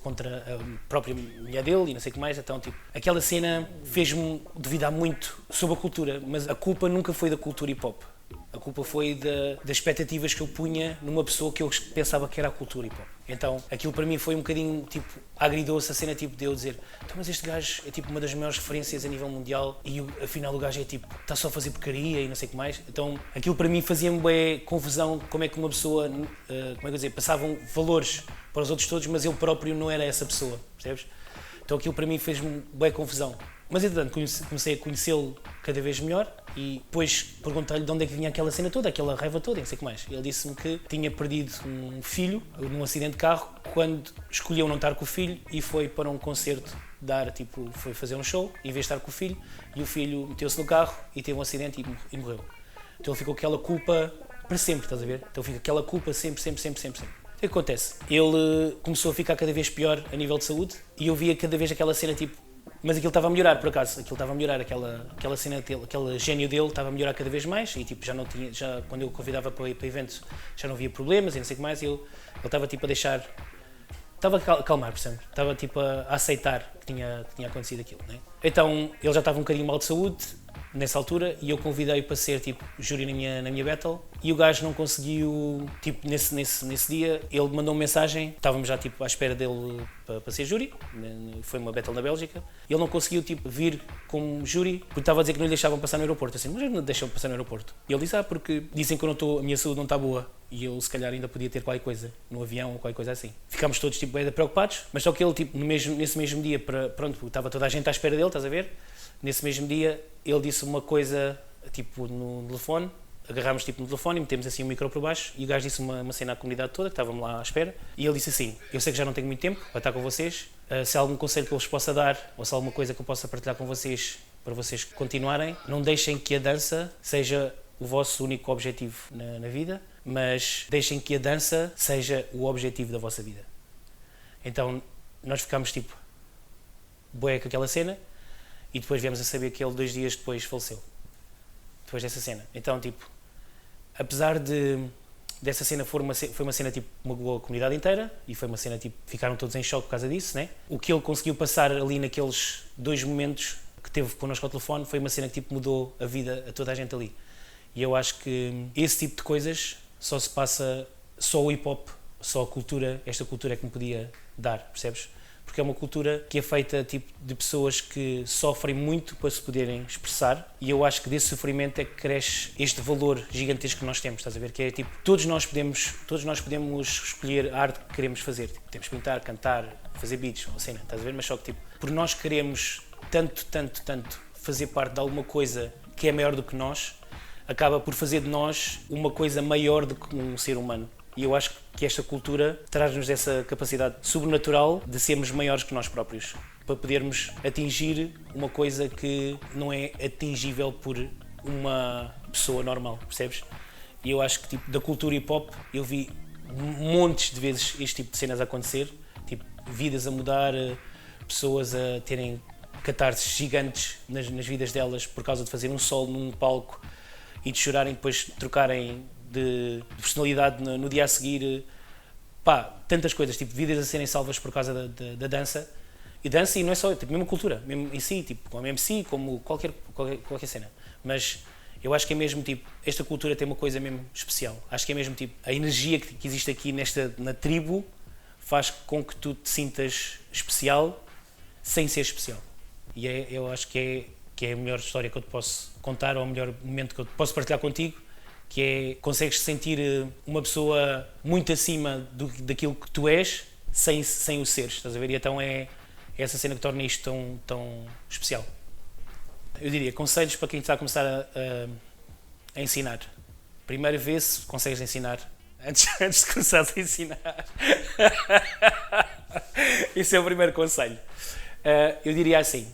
S1: contra a própria mulher dele e não sei o que mais, então tipo, aquela cena fez-me duvidar muito sobre a cultura, mas a culpa nunca foi da cultura hip hop, a culpa foi das expectativas que eu punha numa pessoa que eu pensava que era a cultura hip hop. Então aquilo para mim foi um bocadinho tipo, agridou-se a cena tipo, de eu dizer, então, mas este gajo é tipo uma das maiores referências a nível mundial e afinal o gajo é tipo, está só a fazer porcaria e não sei o que mais. Então aquilo para mim fazia-me bem confusão, como é que uma pessoa, como é que eu dizer, passavam valores para os outros todos, mas eu próprio não era essa pessoa, percebes? Então aquilo para mim fez-me bem confusão. Mas entretanto comecei a conhecê-lo cada vez melhor e depois perguntei-lhe de onde é que vinha aquela cena toda, aquela raiva toda, não sei o que mais. Ele disse-me que tinha perdido um filho num acidente de carro quando escolheu não estar com o filho e foi para um concerto foi fazer um show em vez de estar com o filho e o filho meteu-se no carro e teve um acidente e morreu. Então ele ficou com aquela culpa para sempre, estás a ver? Então fica aquela culpa sempre. O que acontece? Ele começou a ficar cada vez pior a nível de saúde e eu via cada vez aquela cena tipo, mas aquilo estava a melhorar por acaso, aquela cena dele, aquele gênio dele estava a melhorar cada vez mais e tipo, já quando eu o convidava para eventos já não havia problemas e não sei o que mais e ele estava tipo a deixar, estava a acalmar, percebe? Estava tipo a aceitar que tinha acontecido aquilo, né? Então ele já estava um bocadinho mal de saúde nessa altura e eu convidei-o para ser tipo júri na minha battle e o gajo não conseguiu, tipo nesse dia ele mandou uma mensagem, estávamos já tipo à espera dele para ser júri, foi uma battle na Bélgica, ele não conseguiu tipo vir como júri porque estava a dizer que não lhe deixavam passar no aeroporto, assim, mas não deixam passar no aeroporto. E ele disse, porque dizem que a minha saúde não está boa e eu se calhar ainda podia ter qualquer coisa no avião ou qualquer coisa assim. Ficámos todos tipo bem preocupados, mas só que ele tipo nesse mesmo dia, pronto, estava toda a gente à espera dele, estás a ver? Nesse mesmo dia, ele disse uma coisa, tipo, no telefone, agarrámos tipo no telefone e metemos assim o micro por baixo e o gajo disse uma cena à comunidade toda, que estávamos lá à espera, e ele disse assim: eu sei que já não tenho muito tempo para estar com vocês, se há algum conselho que eu vos possa dar, ou se há alguma coisa que eu possa partilhar com vocês, para vocês continuarem, não deixem que a dança seja o vosso único objetivo na vida, mas deixem que a dança seja o objetivo da vossa vida. Então, nós ficámos tipo, bué com aquela cena, e depois viemos a saber que ele 2 dias depois faleceu. Depois dessa cena. Então, tipo, apesar dessa cena foi uma cena tipo, magoou a comunidade inteira, e foi uma cena tipo, ficaram todos em choque por causa disso, né? O que ele conseguiu passar ali naqueles 2 momentos que teve connosco ao telefone foi uma cena que tipo, mudou a vida a toda a gente ali. E eu acho que esse tipo de coisas só se passa, só o hip-hop, só a cultura, esta cultura é que me podia dar, percebes? Porque é uma cultura que é feita tipo, de pessoas que sofrem muito para se poderem expressar, e eu acho que desse sofrimento é que cresce este valor gigantesco que nós temos, estás a ver? Que é tipo, todos nós podemos escolher a arte que queremos fazer, tipo, podemos pintar, cantar, fazer beats, ou cena, estás a ver? Mas só que tipo, por nós queremos tanto fazer parte de alguma coisa que é maior do que nós, acaba por fazer de nós uma coisa maior do que um ser humano. E eu acho que esta cultura traz-nos essa capacidade sobrenatural de sermos maiores que nós próprios, para podermos atingir uma coisa que não é atingível por uma pessoa normal, percebes? E eu acho que tipo, da cultura hip-hop eu vi montes de vezes este tipo de cenas a acontecer, tipo, vidas a mudar, pessoas a terem catarses gigantes nas vidas delas por causa de fazer um solo num palco e de chorarem, depois trocarem de personalidade no dia a seguir, pá, tantas coisas, tipo, vidas a serem salvas por causa da dança. E dança, e não é só, tipo, mesmo cultura, mesmo em si, tipo, como MC, como qualquer cena. Mas eu acho que é mesmo, tipo, esta cultura tem uma coisa mesmo especial. Acho que é mesmo, tipo, a energia que existe aqui na tribo faz com que tu te sintas especial sem ser especial. E eu acho que é a melhor história que eu te posso contar, ou o melhor momento que eu posso partilhar contigo, que é, consegues sentir uma pessoa muito acima daquilo que tu és, sem o seres, estás a ver? E então é essa cena que torna isto tão especial. Eu diria, conselhos para quem está a começar a ensinar. Primeiro vê se consegues ensinar, antes de começares a ensinar. Esse é o primeiro conselho. Eu diria assim,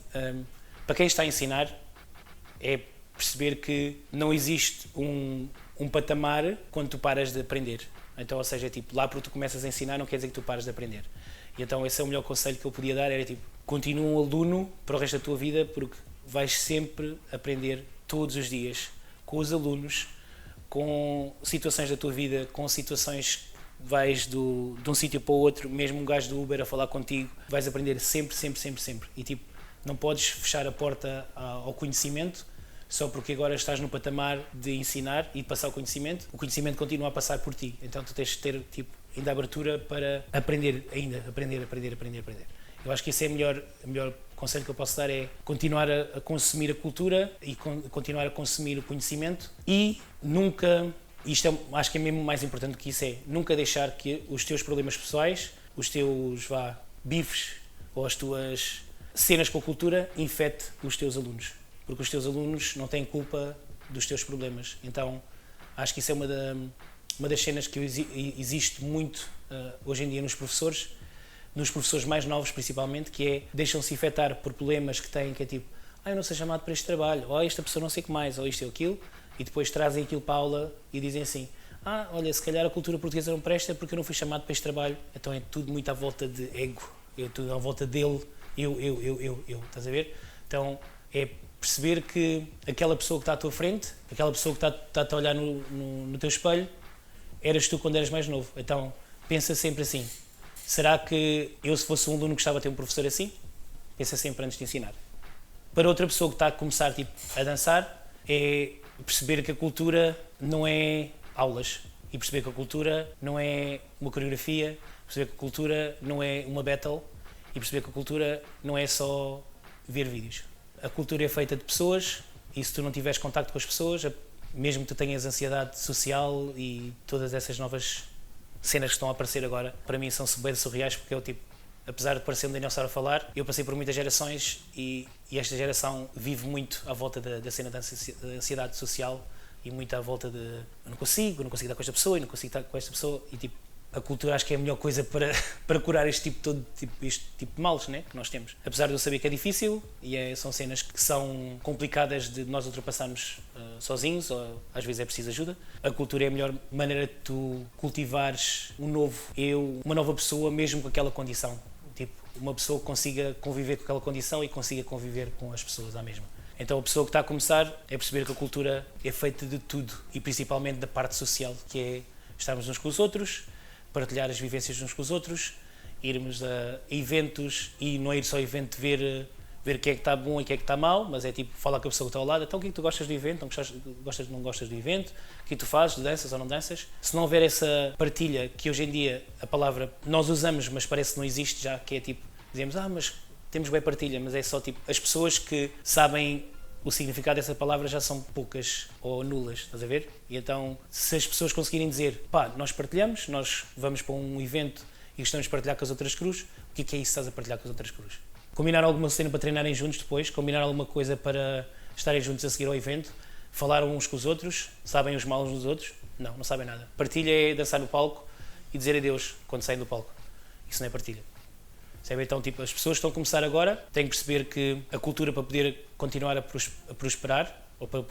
S1: para quem está a ensinar, é perceber que não existe um patamar quando tu paras de aprender. Então, ou seja, tipo, lá porque tu começas a ensinar não quer dizer que tu pares de aprender. E então esse é o melhor conselho que eu podia dar, era tipo, continua um aluno para o resto da tua vida, porque vais sempre aprender todos os dias com os alunos, com situações da tua vida, com situações que vais de um sítio para o outro, mesmo um gajo do Uber a falar contigo, vais aprender sempre. E tipo, não podes fechar a porta ao conhecimento só porque agora estás no patamar de ensinar e de passar o conhecimento continua a passar por ti. Então tu tens de ter tipo, ainda abertura para aprender ainda, aprender. Eu acho que esse é o melhor conselho que eu posso dar, é continuar a consumir a cultura e continuar a consumir o conhecimento e nunca, acho que é mesmo mais importante do que isso, é nunca deixar que os teus problemas pessoais, os teus bifes ou as tuas cenas com a cultura infete os teus alunos. Porque os teus alunos não têm culpa dos teus problemas. Então, acho que isso é uma das cenas que existe muito hoje em dia nos professores mais novos principalmente, que é, deixam-se infectar por problemas que têm, que é tipo, eu não sou chamado para este trabalho, ou esta pessoa não sei o que mais, ou isto ou aquilo, e depois trazem aquilo para a aula e dizem assim, olha, se calhar a cultura portuguesa não presta porque eu não fui chamado para este trabalho. Então é tudo muito à volta de ego, é tudo à volta dele, eu, estás a ver? Então é perceber que aquela pessoa que está à tua frente, aquela pessoa que está a olhar no teu espelho, eras tu quando eras mais novo. Então pensa sempre assim, será que eu, se fosse um aluno, gostava de ter um professor assim? Pensa sempre antes de ensinar. Para outra pessoa que está a começar tipo, a dançar, é perceber que a cultura não é aulas, e perceber que a cultura não é uma coreografia, perceber que a cultura não é uma battle, e perceber que a cultura não é só ver vídeos. A cultura é feita de pessoas, e se tu não tiveres contacto com as pessoas, mesmo que tu tenhas ansiedade social e todas essas novas cenas que estão a aparecer agora, para mim são bem surreais, porque é o tipo, apesar de parecer um dinossauro a falar, eu passei por muitas gerações e esta geração vive muito à volta da cena da ansiedade social e muito à volta de eu não consigo estar com esta pessoa, eu não consigo estar com esta pessoa e tipo, a cultura acho que é a melhor coisa para curar este tipo de males, né, que nós temos. Apesar de eu saber que é difícil e são cenas que são complicadas de nós ultrapassarmos sozinhos, ou às vezes é preciso ajuda, a cultura é a melhor maneira de tu cultivares um novo eu, uma nova pessoa mesmo com aquela condição. Tipo, uma pessoa que consiga conviver com aquela condição e consiga conviver com as pessoas à mesma. Então a pessoa que está a começar é perceber que a cultura é feita de tudo e principalmente da parte social, que é estarmos uns com os outros, partilhar as vivências uns com os outros, irmos a eventos e não ir só a evento ver o que é que está bom e o que é que está mal, mas é tipo falar com a pessoa que está ao lado, então o que é que tu gostas do evento, não gostas do evento, o que é que tu fazes, danças ou não danças. Se não houver essa partilha, que hoje em dia a palavra nós usamos, mas parece que não existe já, que é tipo, dizemos, mas temos bem partilha, mas é só tipo, as pessoas que sabem o significado dessa palavra já são poucas ou nulas, estás a ver? E então, se as pessoas conseguirem dizer, nós partilhamos, nós vamos para um evento e gostamos de partilhar com as outras cruzes, o que é isso que estás a partilhar com as outras cruzes? Combinar alguma cena para treinarem juntos depois, combinar alguma coisa para estarem juntos a seguir ao evento, falar uns com os outros, sabem os males dos outros? Não sabem nada. Partilha é dançar no palco e dizer adeus quando saem do palco. Isso não é partilha. Então, tipo, as pessoas que estão a começar agora têm que perceber que a cultura, para poder continuar a prosperar ou para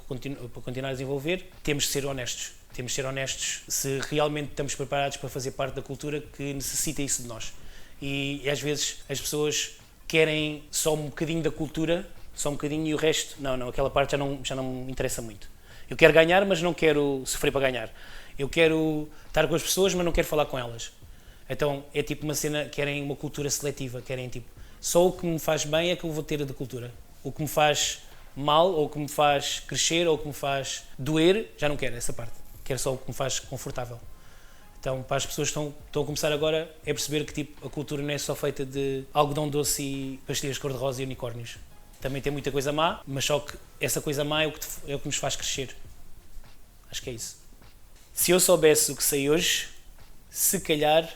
S1: continuar a desenvolver, temos de ser honestos. Temos de ser honestos se realmente estamos preparados para fazer parte da cultura que necessita isso de nós. E às vezes as pessoas querem só um bocadinho da cultura, só um bocadinho, e o resto, não, aquela parte já não me interessa muito. Eu quero ganhar, mas não quero sofrer para ganhar. Eu quero estar com as pessoas, mas não quero falar com elas. Então é tipo uma cena, querem uma cultura seletiva, querem tipo, só o que me faz bem é que eu vou ter da cultura. O que me faz mal, ou o que me faz crescer, ou o que me faz doer, já não quero essa parte. Quero só o que me faz confortável. Então, para as pessoas que estão a começar agora, é perceber que tipo, a cultura não é só feita de algodão doce e pastilhas cor-de-rosa e unicórnios. Também tem muita coisa má, mas só que essa coisa má é o que nos faz crescer. Acho que é isso. Se eu soubesse o que sei hoje, se calhar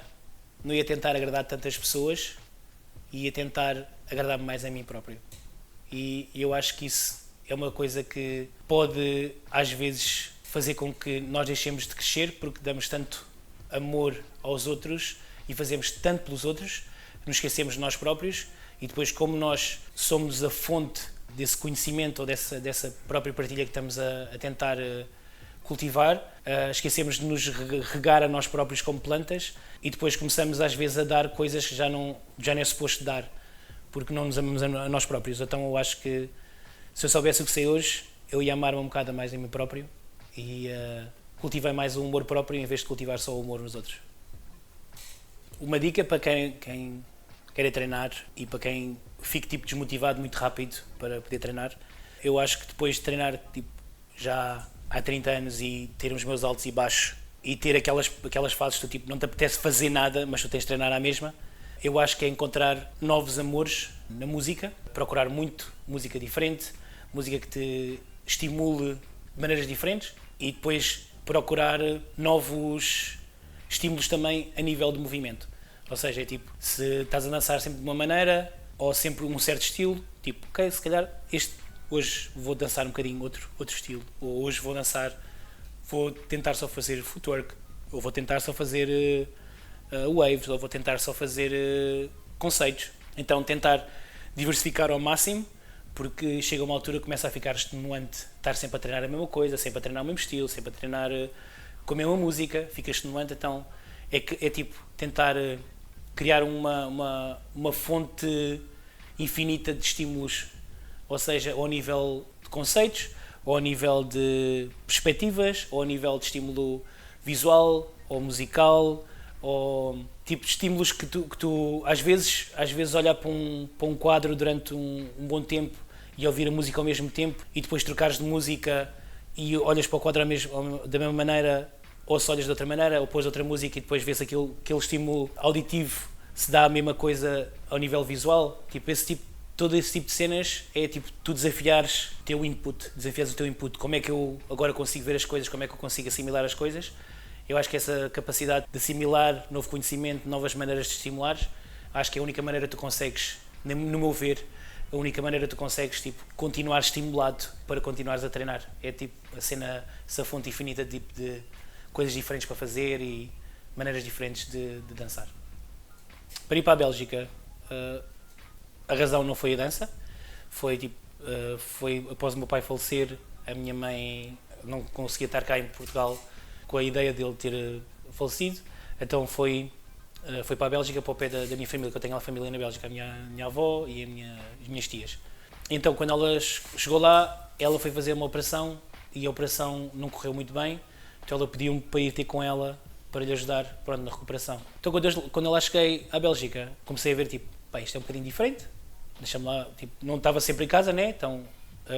S1: não ia tentar agradar tantas pessoas e ia tentar agradar-me mais a mim próprio. E eu acho que isso é uma coisa que pode, às vezes, fazer com que nós deixemos de crescer porque damos tanto amor aos outros e fazemos tanto pelos outros que nos esquecemos de nós próprios e depois, como nós somos a fonte desse conhecimento ou dessa própria partilha que estamos a tentar cultivar, esquecemos de nos regar a nós próprios como plantas e depois começamos às vezes a dar coisas que já não é suposto dar, porque não nos amamos a nós próprios. Então eu acho que se eu soubesse o que sei hoje, eu ia amar-me um bocado mais a mim próprio e cultivei mais o amor próprio em vez de cultivar só o amor nos outros. Uma dica para quem quer treinar e para quem fique tipo desmotivado muito rápido para poder treinar, eu acho que depois de treinar tipo, já há 30 anos e ter os meus altos e baixos e ter aquelas fases que tu, tipo, não te apetece fazer nada, mas tu tens de treinar à mesma, eu acho que é encontrar novos amores na música, procurar muito música diferente, música que te estimule de maneiras diferentes e depois procurar novos estímulos também a nível de movimento. Ou seja, é tipo, se estás a dançar sempre de uma maneira ou sempre um certo estilo, tipo, ok, se calhar hoje vou dançar um bocadinho outro estilo, ou hoje vou tentar só fazer footwork, ou vou tentar só fazer waves, ou vou tentar só fazer conceitos. Então tentar diversificar ao máximo, porque chega uma altura que começa a ficar extenuante estar sempre a treinar a mesma coisa, sempre a treinar o mesmo estilo, sempre a treinar com a mesma música, fica extenuante. Então é tipo tentar criar uma fonte infinita de estímulos, ou seja, ao nível de conceitos, ou ao nível de perspectivas, ou ao nível de estímulo visual, ou musical, ou tipo de estímulos que tu às vezes olhar para um quadro durante um bom tempo e ouvir a música ao mesmo tempo e depois trocares de música e olhas para o quadro da mesma maneira, ou se olhas de outra maneira, ou pôs outra música e depois vês aquele estímulo auditivo se dá a mesma coisa ao nível visual. Tipo, todo esse tipo de cenas é tipo tu desafiares o teu input, como é que eu agora consigo ver as coisas, como é que eu consigo assimilar as coisas. Eu acho que essa capacidade de assimilar novo conhecimento, novas maneiras de estimular, Acho que é a única maneira que tu consegues, no meu ver, a única maneira que tu consegues tipo, continuar estimulado para continuares a treinar. É tipo a cena, essa fonte infinita tipo, de coisas diferentes para fazer e maneiras diferentes de dançar. Para ir para a Bélgica, a razão não foi a dança, foi após o meu pai falecer, a minha mãe não conseguia estar cá em Portugal com a ideia dele ter falecido, então foi para a Bélgica, para o pé da minha família, que eu tenho uma família na Bélgica, a minha avó e as minhas tias. Então, quando ela chegou lá, ela foi fazer uma operação e a operação não correu muito bem, então ela pediu-me para ir ter com ela para lhe ajudar na recuperação. Então, quando eu lá cheguei à Bélgica, comecei a ver, tipo, pá, isto é um bocadinho diferente, deixa-me lá, tipo, não estava sempre em casa, né, então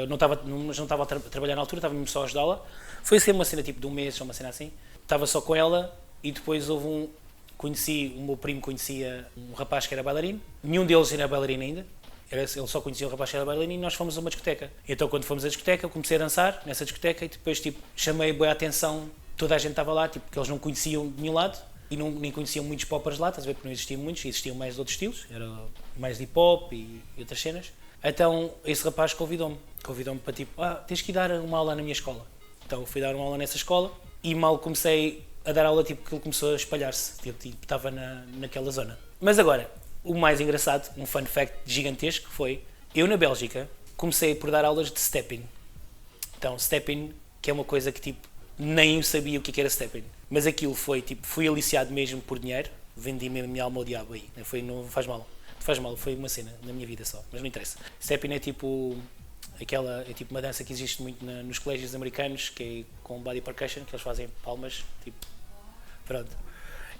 S1: não estava a trabalhar na altura, estava mesmo só a ajudá-la. Foi sempre uma cena tipo de um mês, ou uma cena assim. Estava só com ela e depois o meu primo conhecia um rapaz que era bailarino. Nenhum deles era bailarino ainda. Ele só conhecia o rapaz que era bailarino e nós fomos a uma discoteca. Então quando fomos à discoteca eu comecei a dançar nessa discoteca e depois tipo, chamei boa atenção, toda a gente estava lá, tipo, porque eles não conheciam de nenhum lado e nem conheciam muitos poppers lá, estás a ver, porque não existiam muitos, existiam mais outros estilos, era mais de hip hop e outras cenas. Então esse rapaz convidou-me para tipo, tens que ir dar uma aula na minha escola. Então fui dar uma aula nessa escola e mal comecei a dar aula, tipo, que ele começou a espalhar-se, tipo, estava naquela zona. Mas agora, o mais engraçado, um fun fact gigantesco foi, eu na Bélgica comecei por dar aulas de stepping. Então, stepping, que é uma coisa que tipo, nem eu sabia o que era stepping. Mas aquilo foi, tipo, fui aliciado mesmo por dinheiro, vendi mesmo a minha alma ao diabo aí, não faz mal. Faz mal, foi uma cena na minha vida só, mas não interessa. Stepping é tipo uma dança que existe muito nos colégios americanos, que é com body percussion, que eles fazem palmas, tipo, pronto.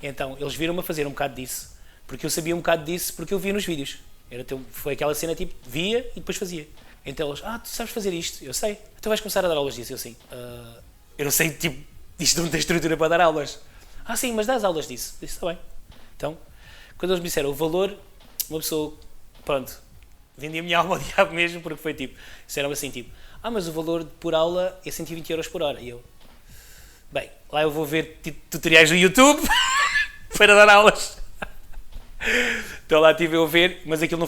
S1: Então, eles viram-me a fazer um bocado disso, porque eu sabia um bocado disso, porque eu via nos vídeos. Foi aquela cena, tipo, via e depois fazia. Então eles, tu sabes fazer isto? Eu sei. Então vais começar a dar aulas disso? Eu sim. Eu não sei, tipo, isto não tem estrutura para dar aulas. Sim, mas dás aulas disso. Eu disse, está bem. Então, quando eles me disseram o valor, uma pessoa, pronto, vendi a minha alma ao diabo mesmo, porque foi tipo, disseram assim, tipo, mas o valor por aula é 120 euros por hora. E eu, bem, lá eu vou ver tutoriais do YouTube para dar aulas. Então lá estive eu a ver, mas aquilo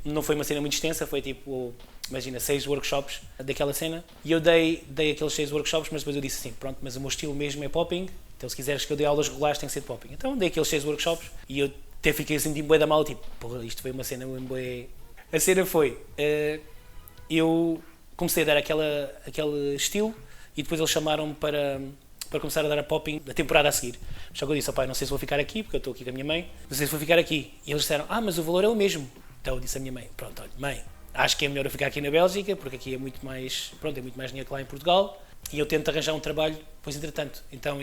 S1: não foi uma cena muito extensa, foi tipo, imagina, 6 workshops daquela cena. E eu dei aqueles 6 workshops, mas depois eu disse assim, pronto, mas o meu estilo mesmo é popping, então se quiseres que eu dê aulas regulares tem que ser de popping. Então dei aqueles 6 workshops e eu até fiquei assim, tipo, bué da mal, tipo, porra, isto foi uma cena bué. A cena foi, eu comecei a dar aquele estilo e depois eles chamaram-me para começar a dar a popping da temporada a seguir. Só que eu disse, pai, não sei se vou ficar aqui, porque eu estou aqui com a minha mãe, não sei se vou ficar aqui. E eles disseram, mas o valor é o mesmo. Então eu disse à minha mãe, pronto, olha, mãe, acho que é melhor eu ficar aqui na Bélgica, porque aqui é muito mais dinheiro que lá em Portugal, e eu tento arranjar um trabalho, pois entretanto. Então,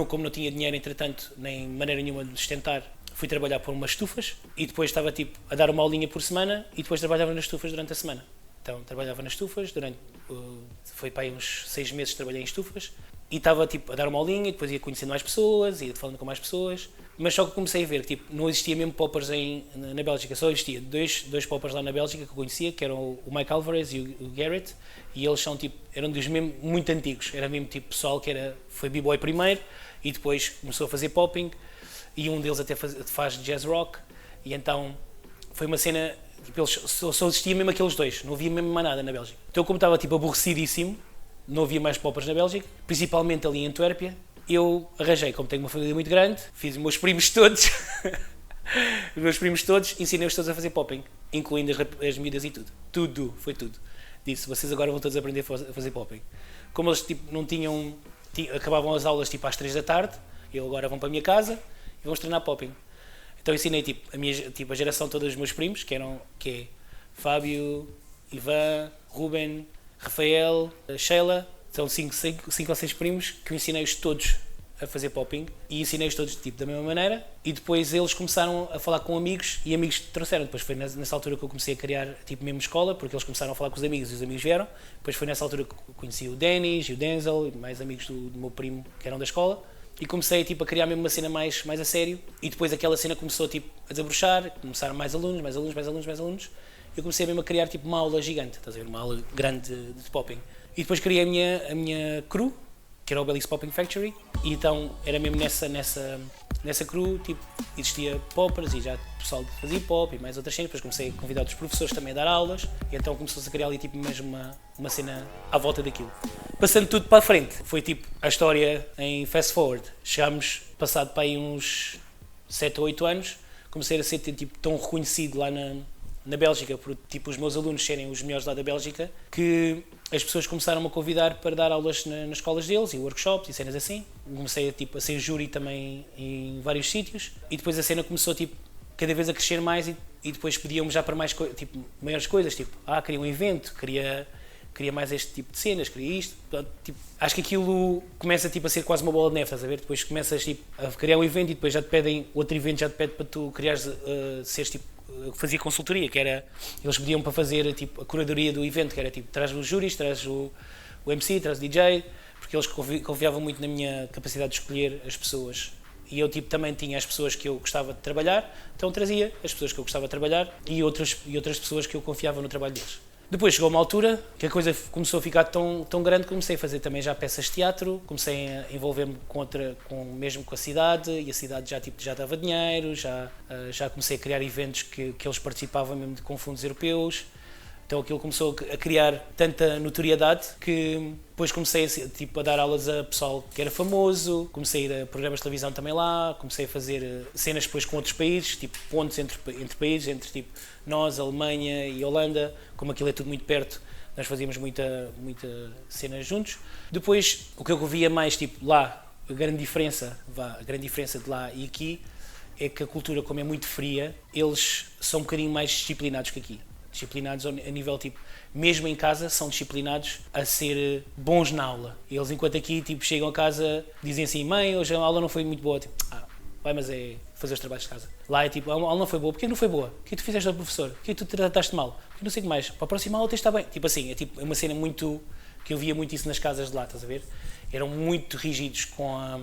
S1: como não tinha dinheiro, entretanto, nem maneira nenhuma de sustentar, fui trabalhar por umas estufas, e depois estava tipo a dar uma aulinha por semana, e depois trabalhava nas estufas durante a semana. Então trabalhava nas estufas, foi para aí uns 6 meses que trabalhei em estufas, e estava tipo a dar uma aulinha, e depois ia conhecendo mais pessoas, ia falando com mais pessoas, mas só que comecei a ver que tipo, não existia mesmo poppers na Bélgica, só existia dois poppers lá na Bélgica que eu conhecia, que eram o Mike Alvarez e o Garrett, e eles eram dos mesmo muito antigos, era mesmo tipo pessoal que foi b-boy primeiro, e depois começou a fazer popping, e um deles até faz jazz rock, e então foi uma cena, tipo, só existia mesmo aqueles dois, não havia mesmo mais nada na Bélgica. Então como estava tipo aborrecidíssimo, não havia mais poppers na Bélgica, principalmente ali em Antuérpia, eu arranjei, como tenho uma família muito grande, fiz os meus primos todos, ensinei-os todos a fazer popping, incluindo as miúdas e tudo, foi tudo. Disse, vocês agora vão todos aprender a fazer popping. Como eles tipo, não tinham, acabavam as aulas tipo às 3 da tarde, eu agora vão para a minha casa e vamos treinar popping. Então ensinei tipo, a geração toda dos meus primos, que é Fábio, Ivan, Ruben, Rafael, Sheila, são 5 ou 6 primos que eu ensinei-os todos a fazer popping e ensinei-os todos tipo, da mesma maneira, e depois eles começaram a falar com amigos e amigos trouxeram. Depois foi nessa altura que eu comecei a criar tipo mesmo escola, porque eles começaram a falar com os amigos e os amigos vieram. Depois foi nessa altura que eu conheci o Denis e o Denzel e mais amigos do meu primo que eram da escola, e comecei tipo, a criar mesmo uma cena mais a sério, e depois aquela cena começou tipo, a desabrochar, começaram mais alunos, eu comecei mesmo a criar tipo, uma aula gigante, estás a ver, uma aula grande de popping. E depois criei a minha crew, que era o Obelix Popping Factory, e então era mesmo nessa crew, tipo, existia poppers e já o pessoal fazia pop e mais outras cenas, depois comecei a convidar outros professores também a dar aulas e então começou-se a criar ali tipo mesmo uma cena à volta daquilo. Passando tudo para a frente, foi tipo a história em fast forward, chegámos, passado para aí uns 7 ou 8 anos, comecei a ser tipo tão reconhecido lá na Bélgica, por tipo os meus alunos serem os melhores lá da Bélgica, que as pessoas começaram-me a convidar para dar aulas nas escolas deles e workshops e cenas assim. Comecei a ser júri também em vários sítios e depois a cena começou tipo, cada vez a crescer mais e depois pediam-me já para mais tipo, maiores coisas, tipo, queria um evento, queria mais este tipo de cenas, queria isto. Tipo, acho que aquilo começa tipo, a ser quase uma bola de neve, estás a ver? Depois começas tipo, a criar um evento e depois já te pedem, outro evento já te pede para tu criares, seres tipo, fazia consultoria, que era, eles pediam para fazer tipo, a curadoria do evento, que era tipo, traz os júris, traz o MC, traz o DJ, porque eles confiavam muito na minha capacidade de escolher as pessoas. E eu tipo, também tinha as pessoas que eu gostava de trabalhar, então trazia as pessoas que eu gostava de trabalhar e outras pessoas que eu confiava no trabalho deles. Depois chegou uma altura que a coisa começou a ficar tão grande que comecei a fazer também já peças de teatro, comecei a envolver-me mesmo com a cidade e a cidade já dava dinheiro, já comecei a criar eventos que eles participavam mesmo com fundos europeus. Então aquilo começou a criar tanta notoriedade que depois comecei a dar aulas a pessoal que era famoso, comecei a ir a programas de televisão também lá, comecei a fazer cenas depois com outros países, tipo pontos entre países, entre tipo nós, Alemanha e Holanda, como aquilo é tudo muito perto, nós fazíamos muita cena juntos. Depois o que eu via mais tipo lá, a grande diferença de lá e aqui é que a cultura, como é muito fria, eles são um bocadinho mais disciplinados que aqui. Disciplinados a nível tipo, mesmo em casa são disciplinados a ser bons na aula. Eles enquanto aqui tipo, chegam a casa, dizem assim, mãe, hoje a aula não foi muito boa, tipo, vai mas é fazer os trabalhos de casa. Lá é tipo, a aula não foi boa, porquê não foi boa? O que tu fizeste ao professor? Porquê tu te trataste mal? Porquê não sei o que mais? Para a próxima aula tens de estar bem. Tipo assim, é uma cena muito, que eu via muito isso nas casas de lá, estás a ver? Eram muito rígidos com a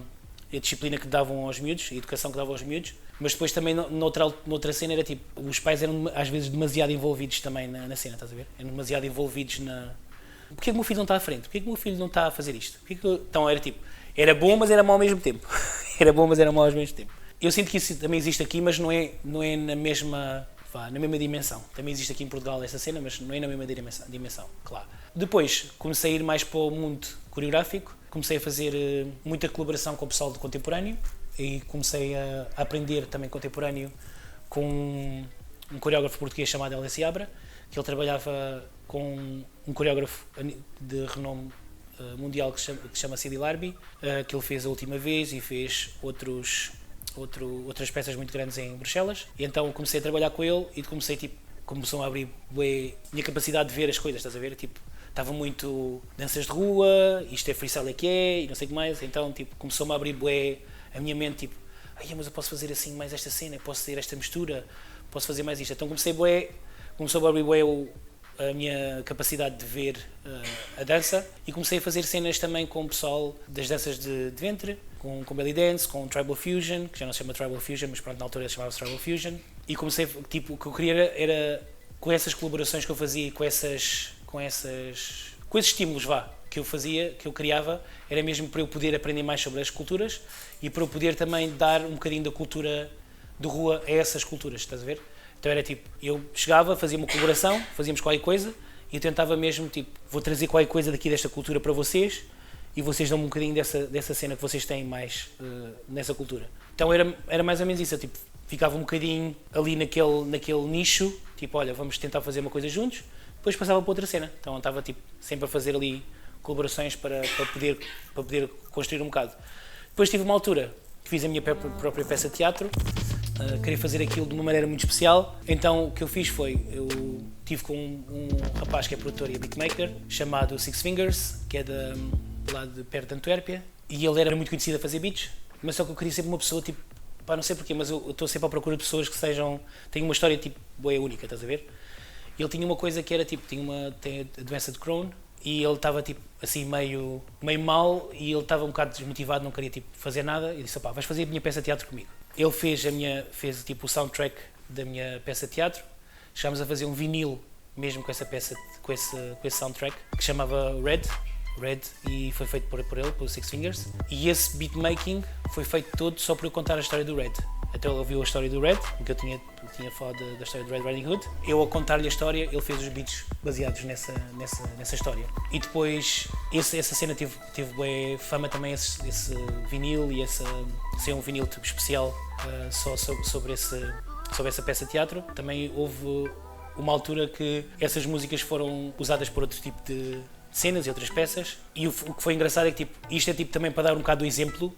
S1: disciplina que davam aos miúdos, a educação que davam aos miúdos, mas depois também noutra cena era tipo, os pais eram às vezes demasiado envolvidos também na cena, estás a ver? Eram demasiado envolvidos na... Porquê que o meu filho não está à frente? Porquê que o meu filho não está a fazer isto? Então era tipo, era bom mas era mau ao mesmo tempo. Era bom mas era mau ao mesmo tempo. Eu sinto que isso também existe aqui, mas não é na mesma dimensão. Também existe aqui em Portugal essa cena, mas não é na mesma dimensão, claro. Depois comecei a ir mais para o mundo coreográfico, comecei a fazer muita colaboração com o pessoal do contemporâneo e comecei a aprender também contemporâneo com um coreógrafo português chamado Hélio Seabra, que ele trabalhava com um coreógrafo de renome mundial que se chama Sidi Larbi, que ele fez a última vez e fez outras peças muito grandes em Bruxelas. E então comecei a trabalhar com ele e começou a abrir minha capacidade de ver as coisas, estás a ver? Tipo, estava muito danças de rua, isto é freestyle que é, e não sei o que mais, então tipo, começou-me a abrir a minha mente, tipo, mas eu posso fazer assim mais esta cena, posso ter esta mistura, posso fazer mais isto. Então começou a abrir a minha capacidade de ver a dança e comecei a fazer cenas também com o pessoal das danças de ventre, com belly dance, com tribal fusion, que já não se chama tribal fusion, mas pronto, na altura chamava-se tribal fusion, e comecei, tipo, o que eu queria era com essas colaborações que eu fazia, com esses estímulos, que eu fazia, que eu criava, era mesmo para eu poder aprender mais sobre as culturas e para eu poder também dar um bocadinho da cultura de rua a essas culturas, estás a ver? Então era tipo, eu chegava, fazia uma colaboração, fazíamos qualquer coisa e eu tentava mesmo, tipo, vou trazer qualquer coisa daqui desta cultura para vocês e vocês dão-me um bocadinho dessa cena que vocês têm mais nessa cultura. Então era mais ou menos isso, eu tipo, ficava um bocadinho ali naquele nicho, tipo, olha, vamos tentar fazer uma coisa juntos, depois passava para outra cena. Então estava tipo, sempre a fazer ali colaborações para poder construir um bocado. Depois tive uma altura que fiz a minha própria peça de teatro, queria fazer aquilo de uma maneira muito especial, então o que eu fiz foi, eu tive com um rapaz que é produtor e beatmaker, chamado Six Fingers, que é lá de perto de Antuérpia, e ele era muito conhecido a fazer beats, mas só que eu queria sempre uma pessoa, tipo, não sei porquê, mas eu estou sempre à procura de pessoas que tenham uma história, tipo, boa e única, estás a ver? E ele tinha uma coisa que era, tipo, tem a doença de Crohn, e ele estava, tipo, assim, meio mal, e ele estava um bocado desmotivado, não queria, tipo, fazer nada, e disse, vais fazer a minha peça de teatro comigo. Ele fez tipo, o soundtrack da minha peça de teatro, chegámos a fazer um vinil, mesmo com essa peça, com esse soundtrack, que chamava Red, Red, e foi feito por ele, pelo Six Fingers. E esse beatmaking foi feito todo só para eu contar a história do Red. Até ele ouviu a história do Red, que eu tinha falado da história do Red Riding Hood. Eu, ao contar-lhe a história, ele fez os beats baseados nessa história. E depois, essa cena teve bué fama também, esse vinil, e ser um vinil tipo especial só sobre essa peça de teatro. Também houve uma altura que essas músicas foram usadas por outro tipo de cenas e outras peças, e o que foi engraçado é que isto é também para dar um bocado do exemplo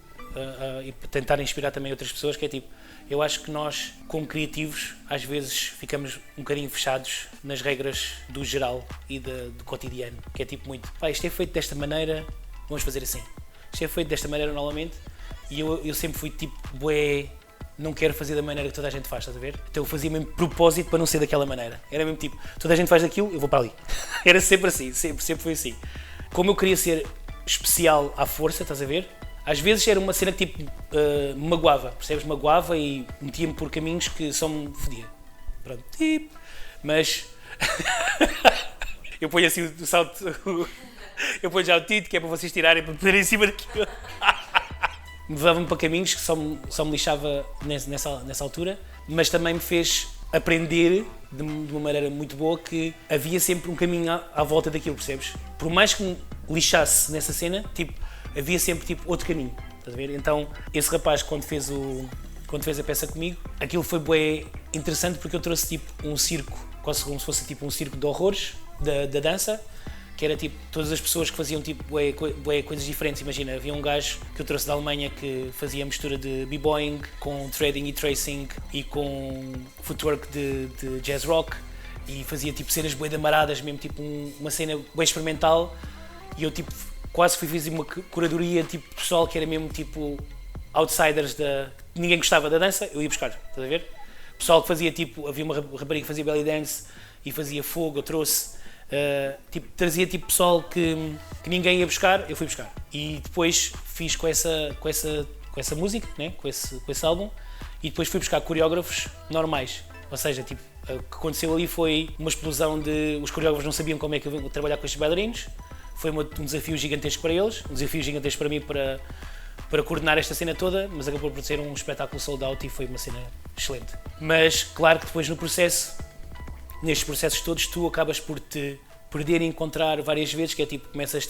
S1: e para tentar inspirar também outras pessoas, que é eu acho que nós, como criativos, às vezes ficamos um bocadinho fechados nas regras do geral e do cotidiano, que é muito, isto é feito desta maneira, vamos fazer assim. Isto é feito desta maneira normalmente, e eu sempre fui bué, não quero fazer da maneira que toda a gente faz, estás a ver? Então eu fazia mesmo propósito para não ser daquela maneira. Era mesmo toda a gente faz daquilo, eu vou para ali. Era sempre assim, sempre foi assim. Como eu queria ser especial à força, estás a ver? Às vezes era uma cena que me magoava, percebes? Magoava e metia-me por caminhos que só me fodia. Pronto, mas eu ponho assim o salto, eu ponho já o título, que é para vocês tirarem, para poderem em cima daquilo. Levava-me para caminhos que só me lixava nessa altura, mas também me fez aprender de uma maneira muito boa que havia sempre um caminho à volta daquilo, percebes? Por mais que me lixasse nessa cena, havia sempre outro caminho, estás a ver? Então, esse rapaz, quando fez a peça comigo, aquilo foi bué interessante, porque eu trouxe um circo, quase como se fosse um circo de horrores da dança, que era todas as pessoas que faziam bué coisas diferentes. Imagina, havia um gajo que eu trouxe da Alemanha que fazia mistura de b-boying com threading e tracing e com footwork de jazz rock, e fazia cenas bué de amaradas, mesmo uma cena bué experimental, e eu quase fui fazer uma curadoria pessoal que era mesmo outsiders ninguém gostava da dança, eu ia buscar, estás a ver? Pessoal que fazia havia uma rapariga que fazia belly dance e fazia fogo, eu trouxe. Trazia pessoal que ninguém ia buscar, eu fui buscar. E depois fiz com essa música, né? com esse álbum, e depois fui buscar coreógrafos normais. Ou seja, o que aconteceu ali foi uma explosão de... Os coreógrafos não sabiam como é que eu ia trabalhar com estes bailarinos. Foi um desafio gigantesco para eles, um desafio gigantesco para mim para coordenar esta cena toda, mas acabou por ser um espetáculo sold out e foi uma cena excelente. Mas claro que depois nestes processos todos, tu acabas por te perder e encontrar várias vezes, que é começas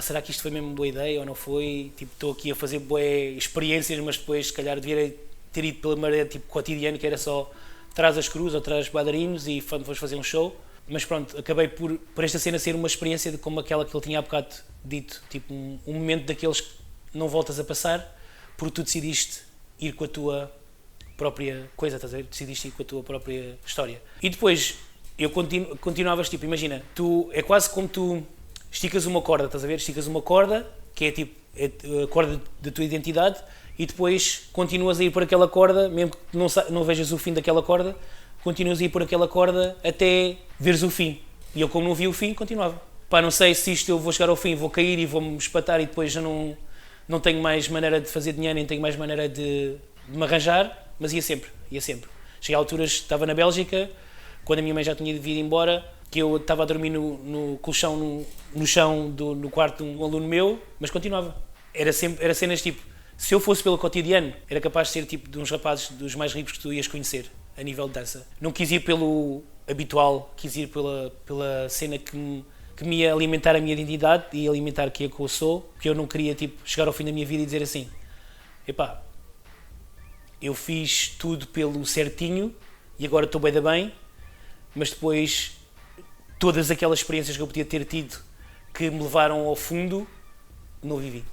S1: será que isto foi mesmo boa ideia ou não foi? Estou aqui a fazer boas experiências, mas depois se calhar devia ter ido pela maneira cotidiana, que era só traz as cruz ou traz bailarinos e vamos fazer um show. Mas pronto, acabei por esta cena ser uma experiência como aquela que ele tinha há bocado dito, um momento daqueles que não voltas a passar, porque tu decidiste ir com a tua própria coisa, estás a ver? Decidiste ir com a tua própria história. E depois, eu continuavas, imagina, é quase como tu esticas uma corda, estás a ver? Esticas uma corda, que é a corda da tua identidade, e depois continuas a ir por aquela corda, mesmo que não vejas o fim daquela corda, continuas a ir por aquela corda até veres o fim. E eu, como não vi o fim, continuava. Não sei se isto eu vou chegar ao fim, vou cair e vou-me espatar e depois já não tenho mais maneira de fazer dinheiro, nem tenho mais maneira de me arranjar, mas ia sempre. Cheguei a alturas, estava na Bélgica, quando a minha mãe já tinha ido embora, que eu estava a dormir no colchão, no chão no quarto de um aluno meu, mas continuava. Era cenas se eu fosse pelo cotidiano, era capaz de ser de uns rapazes dos mais ricos que tu ias conhecer, a nível de dança. Não quis ir pelo habitual, quis ir pela cena que me ia alimentar a minha identidade e alimentar quem é que eu sou, porque eu não queria chegar ao fim da minha vida e dizer assim, eu fiz tudo pelo certinho e agora estou bem, mas depois todas aquelas experiências que eu podia ter tido que me levaram ao fundo, não vivi.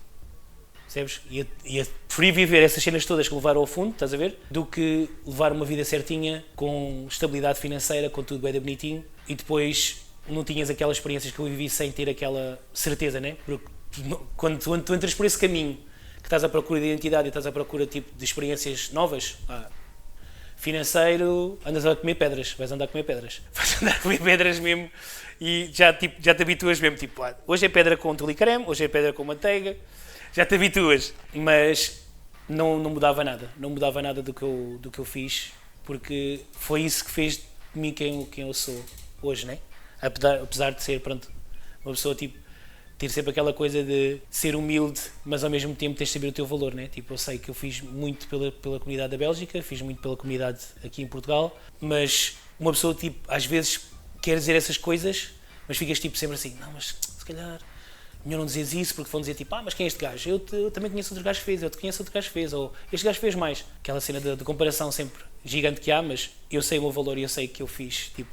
S1: Percebes? Ia preferir viver essas cenas todas que levaram ao fundo, estás a ver? Do que levar uma vida certinha, com estabilidade financeira, com tudo bem bonitinho, e depois não tinhas aquelas experiências que eu vivi sem ter aquela certeza, né? Porque quando tu entras por esse caminho, que estás à procura de identidade e estás à procura de experiências novas, financeiro, andas a comer pedras, vais andar a comer pedras mesmo, e já te habituas mesmo, hoje é pedra com tule-creme, hoje é pedra com manteiga, já te habituas, mas não mudava nada do que eu fiz, porque foi isso que fez de mim quem eu sou hoje, né? Apesar de ser, pronto, uma pessoa ter sempre aquela coisa de ser humilde, mas ao mesmo tempo tens de saber o teu valor, né? Tipo, eu sei que eu fiz muito pela comunidade da Bélgica, fiz muito pela comunidade aqui em Portugal, mas uma pessoa, tipo, às vezes quer dizer essas coisas, mas ficas tipo sempre assim, não, mas se calhar melhor não dizeres isso, porque vão dizer tipo, mas quem é este gajo? Eu também conheço outro gajo que fez, eu te conheço outro gajo que fez, ou este gajo fez mais. Aquela cena de comparação sempre gigante que há, mas eu sei o meu valor e eu sei que eu fiz, tipo,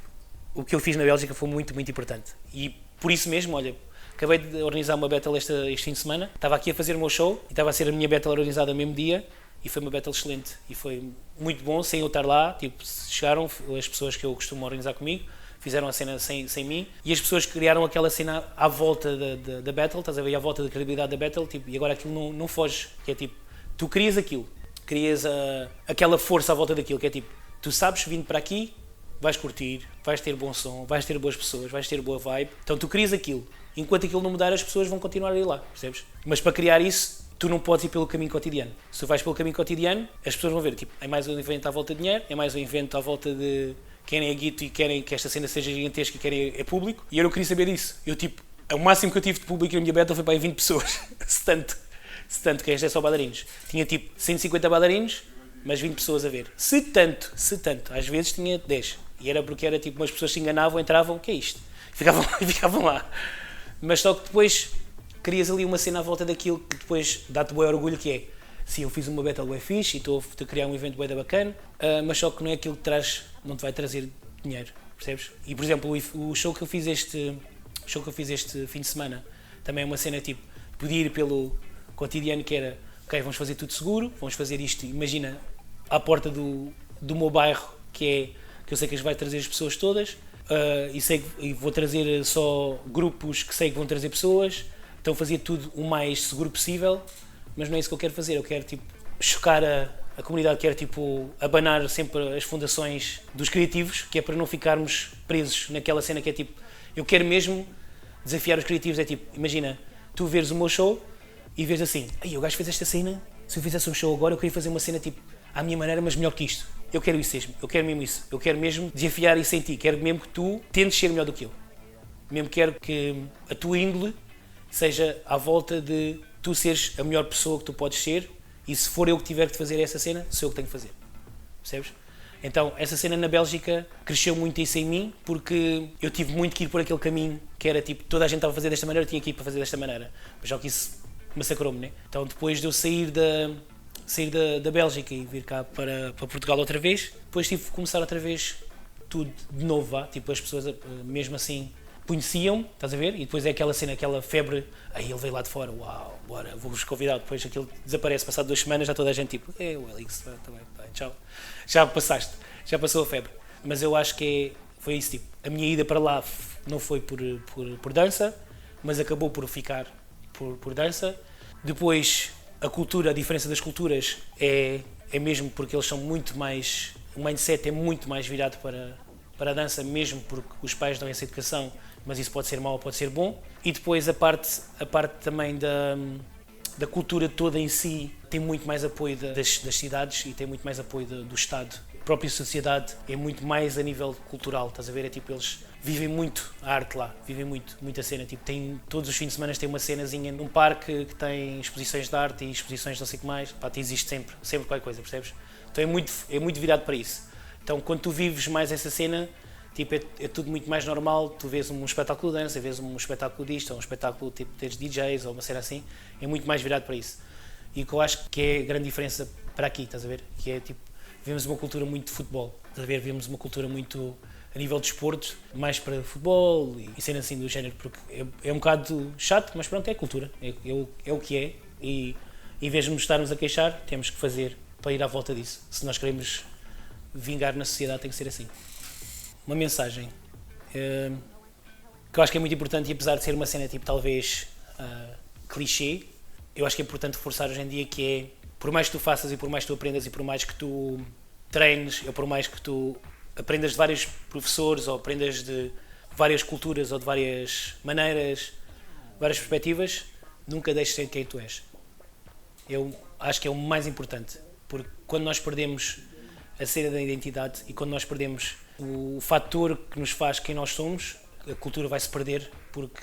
S1: o que eu fiz na Bélgica foi muito, muito importante. E por isso mesmo, olha, acabei de organizar uma battle este fim de semana, estava aqui a fazer o meu show e estava a ser a minha battle organizada no mesmo dia e foi uma battle excelente e foi muito bom, sem eu estar lá, tipo, chegaram as pessoas que eu costumo organizar comigo, fizeram a cena sem mim e as pessoas criaram aquela cena à volta da battle, estás a ver, à volta da credibilidade da battle, tipo, e agora aquilo não foge, que é tipo, tu crias aquilo, crias aquela força à volta daquilo, que é tipo, tu sabes, vindo para aqui, vais curtir, vais ter bom som, vais ter boas pessoas, vais ter boa vibe, então tu crias aquilo. Enquanto aquilo não mudar, as pessoas vão continuar a ir lá, percebes? Mas para criar isso, tu não podes ir pelo caminho cotidiano. Se tu vais pelo caminho cotidiano, as pessoas vão ver, tipo, é mais um evento à volta de dinheiro, é mais um evento à volta de querem a guito e querem que esta cena seja gigantesca e querem é público. E eu não queria saber disso. Eu, tipo, o máximo que eu tive de público na minha battle foi para aí 20 pessoas. se tanto que este é só bailarinos. Tinha, tipo, 150 bailarinos, mas 20 pessoas a ver. Se tanto. Às vezes tinha 10. E era porque era, tipo, umas pessoas se enganavam, entravam, o que é isto? E ficavam lá. Mas só que depois crias ali uma cena à volta daquilo que depois dá-te bem orgulho, que é, sim, eu fiz uma battle bem fixe e estou a criar um evento bem bacana, mas só que não é aquilo que não te vai trazer dinheiro, percebes? E, por exemplo, o show que eu fiz este fim de semana também é uma cena tipo, podia ir pelo cotidiano, que era, ok, vamos fazer tudo seguro, vamos fazer isto, imagina, à porta do meu bairro, que eu sei que vai trazer as pessoas todas, e vou trazer só grupos que sei que vão trazer pessoas, então fazia tudo o mais seguro possível, mas não é isso que eu quero fazer, eu quero tipo chocar a comunidade, quero tipo abanar sempre as fundações dos criativos, que é para não ficarmos presos naquela cena que é tipo, eu quero mesmo desafiar os criativos, é tipo, imagina, tu veres o meu show e vês assim, o gajo fez esta cena, se eu fizesse um show agora eu queria fazer uma cena tipo, à minha maneira, mas melhor que isto. Eu quero isso mesmo, eu quero mesmo isso. Eu quero mesmo desafiar isso em ti, quero mesmo que tu tentes ser melhor do que eu. Mesmo quero que a tua índole seja à volta de tu seres a melhor pessoa que tu podes ser e se for eu que tiver que fazer essa cena, sou eu que tenho que fazer. Percebes? Então, essa cena na Bélgica cresceu muito isso em mim porque eu tive muito que ir por aquele caminho que era tipo, toda a gente estava a fazer desta maneira, eu tinha que ir para fazer desta maneira. Mas só que isso massacrou-me, né? Então, depois de eu sair da Bélgica e vir cá para Portugal outra vez, depois tive que começar outra vez tudo de novo, tipo as pessoas mesmo assim conheciam, estás a ver? E depois é aquela cena, aquela febre, aí ele veio lá de fora, uau, bora, vou-vos convidar, depois aquilo desaparece, passado 2 semanas já toda a gente tipo, o Elix, também, tchau, já passaste, já passou a febre. Mas eu acho que foi isso, tipo, a minha ida para lá não foi por dança, mas acabou por ficar por dança. Depois a cultura, a diferença das culturas é mesmo porque eles são muito mais, o mindset é muito mais virado para a dança, mesmo porque os pais dão essa educação, mas isso pode ser mau ou pode ser bom. E depois a parte também da cultura toda em si tem muito mais apoio das cidades e tem muito mais apoio do Estado. A própria sociedade é muito mais a nível cultural, estás a ver? É tipo, eles vivem muito a arte lá, vivem muita cena. Tipo, todos os fins de semana tem uma cenazinha num parque que tem exposições de arte e exposições não sei o que mais. Pá, existe sempre qualquer coisa, percebes? Então é muito virado para isso. Então quando tu vives mais essa cena, tipo, é tudo muito mais normal. Tu vês um espetáculo de dança, vês um espetáculo disto, ou um espetáculo tipo teres DJs ou uma cena assim, é muito mais virado para isso. E o que eu acho que é a grande diferença para aqui, estás a ver? Que é tipo, vemos uma cultura muito de futebol, estás a ver? Vemos uma cultura muito a nível de desporto, mais para futebol e cena assim do género, porque é um bocado chato, mas pronto, é cultura, é o que é. E em vez de nos estarmos a queixar, temos que fazer para ir à volta disso. Se nós queremos vingar na sociedade, tem que ser assim. Uma mensagem que eu acho que é muito importante, e apesar de ser uma cena tipo talvez clichê, eu acho que é importante reforçar hoje em dia, que é, por mais que tu faças e por mais que tu aprendas e por mais que tu treines, ou por mais que tu aprendas de vários professores ou aprendas de várias culturas ou de várias maneiras, várias perspectivas, nunca deixes de ser quem tu és. Eu acho que é o mais importante, porque quando nós perdemos a cena da identidade e quando nós perdemos o fator que nos faz quem nós somos, a cultura vai se perder, porque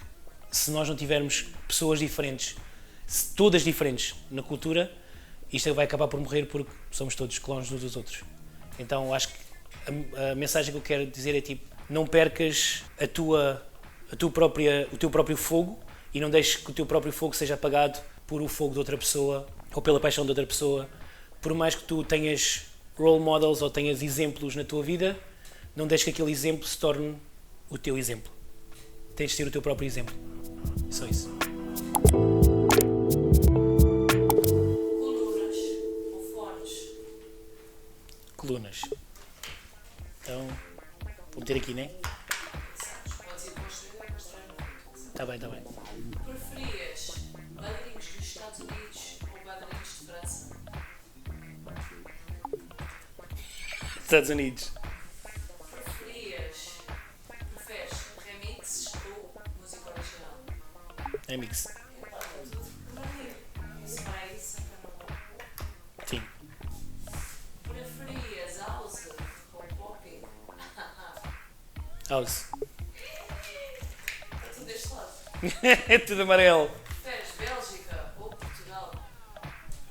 S1: se nós não tivermos pessoas diferentes, todas diferentes na cultura, isto vai acabar por morrer porque somos todos clones uns dos outros. Então acho que a mensagem que eu quero dizer é tipo, não percas o teu próprio fogo e não deixes que o teu próprio fogo seja apagado por o fogo de outra pessoa ou pela paixão de outra pessoa. Por mais que tu tenhas role models ou tenhas exemplos na tua vida, não deixes que aquele exemplo se torne o teu exemplo. Tens de ser o teu próprio exemplo. Só isso.
S2: Colunas ou fones?
S1: Colunas. Então, vou meter aqui, né?
S2: Pode ser construída ou construída.
S1: Tá bem, tá bem.
S2: Preferias bailarins dos Estados Unidos ou bailarins de França?
S1: Estados Unidos.
S2: Preferes remixes ou música original?
S1: Remix.
S2: Isso vai
S1: Sim.
S2: Preferias house ou popping?
S1: House.
S2: Está tudo deste lado.
S1: É tudo amarelo.
S2: Preferes Bélgica ou Portugal?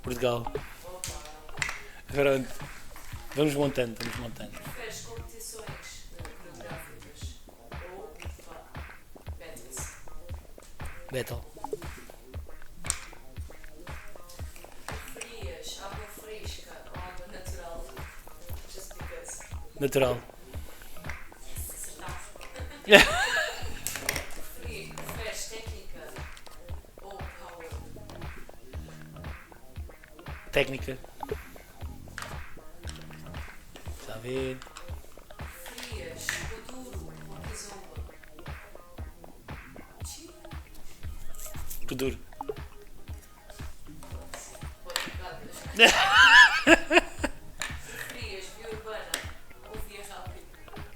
S1: Portugal.
S2: Opa!
S1: Pronto. Vamos montando.
S2: Preferes competições coreográficas ou battles?
S1: Battle.
S2: Preferias água fresca ou água natural? Just because.
S1: Natural.
S2: Preferes técnica ou power?
S1: Técnica. Está a ver?
S2: Preferias Kuduro ou Kizomba?
S1: Kuduro.
S2: Pode ficar. Preferias via urbana ou via rápido?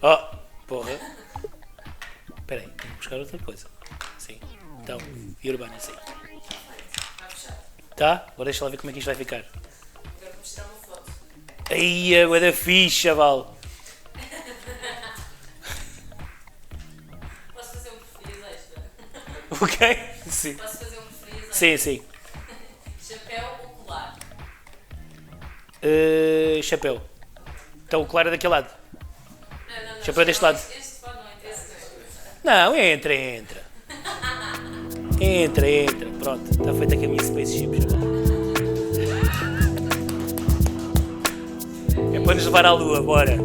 S1: Oh, porra. Espera aí, tenho que buscar outra coisa. Sim. Então, e urbana, sim.
S2: Vai fechar.
S1: Tá? Agora deixa lá ver como é que isto vai ficar.
S2: Agora vamos tirar uma foto.
S1: Aí, a da fixe, chaval.
S2: Posso fazer um preferias extra?
S1: Ok? Sim.
S2: Posso fazer um preferias extra?
S1: Sim, sim.
S2: Chapéu ou colar?
S1: Chapéu. Então o colar é daquele lado.
S2: Não.
S1: Chapéu deste lado.
S2: Este pode não é esse.
S1: Não, entra. Entra. Pronto, está feita aqui a minha spaceship, chaval. É para nos levar à lua, bora.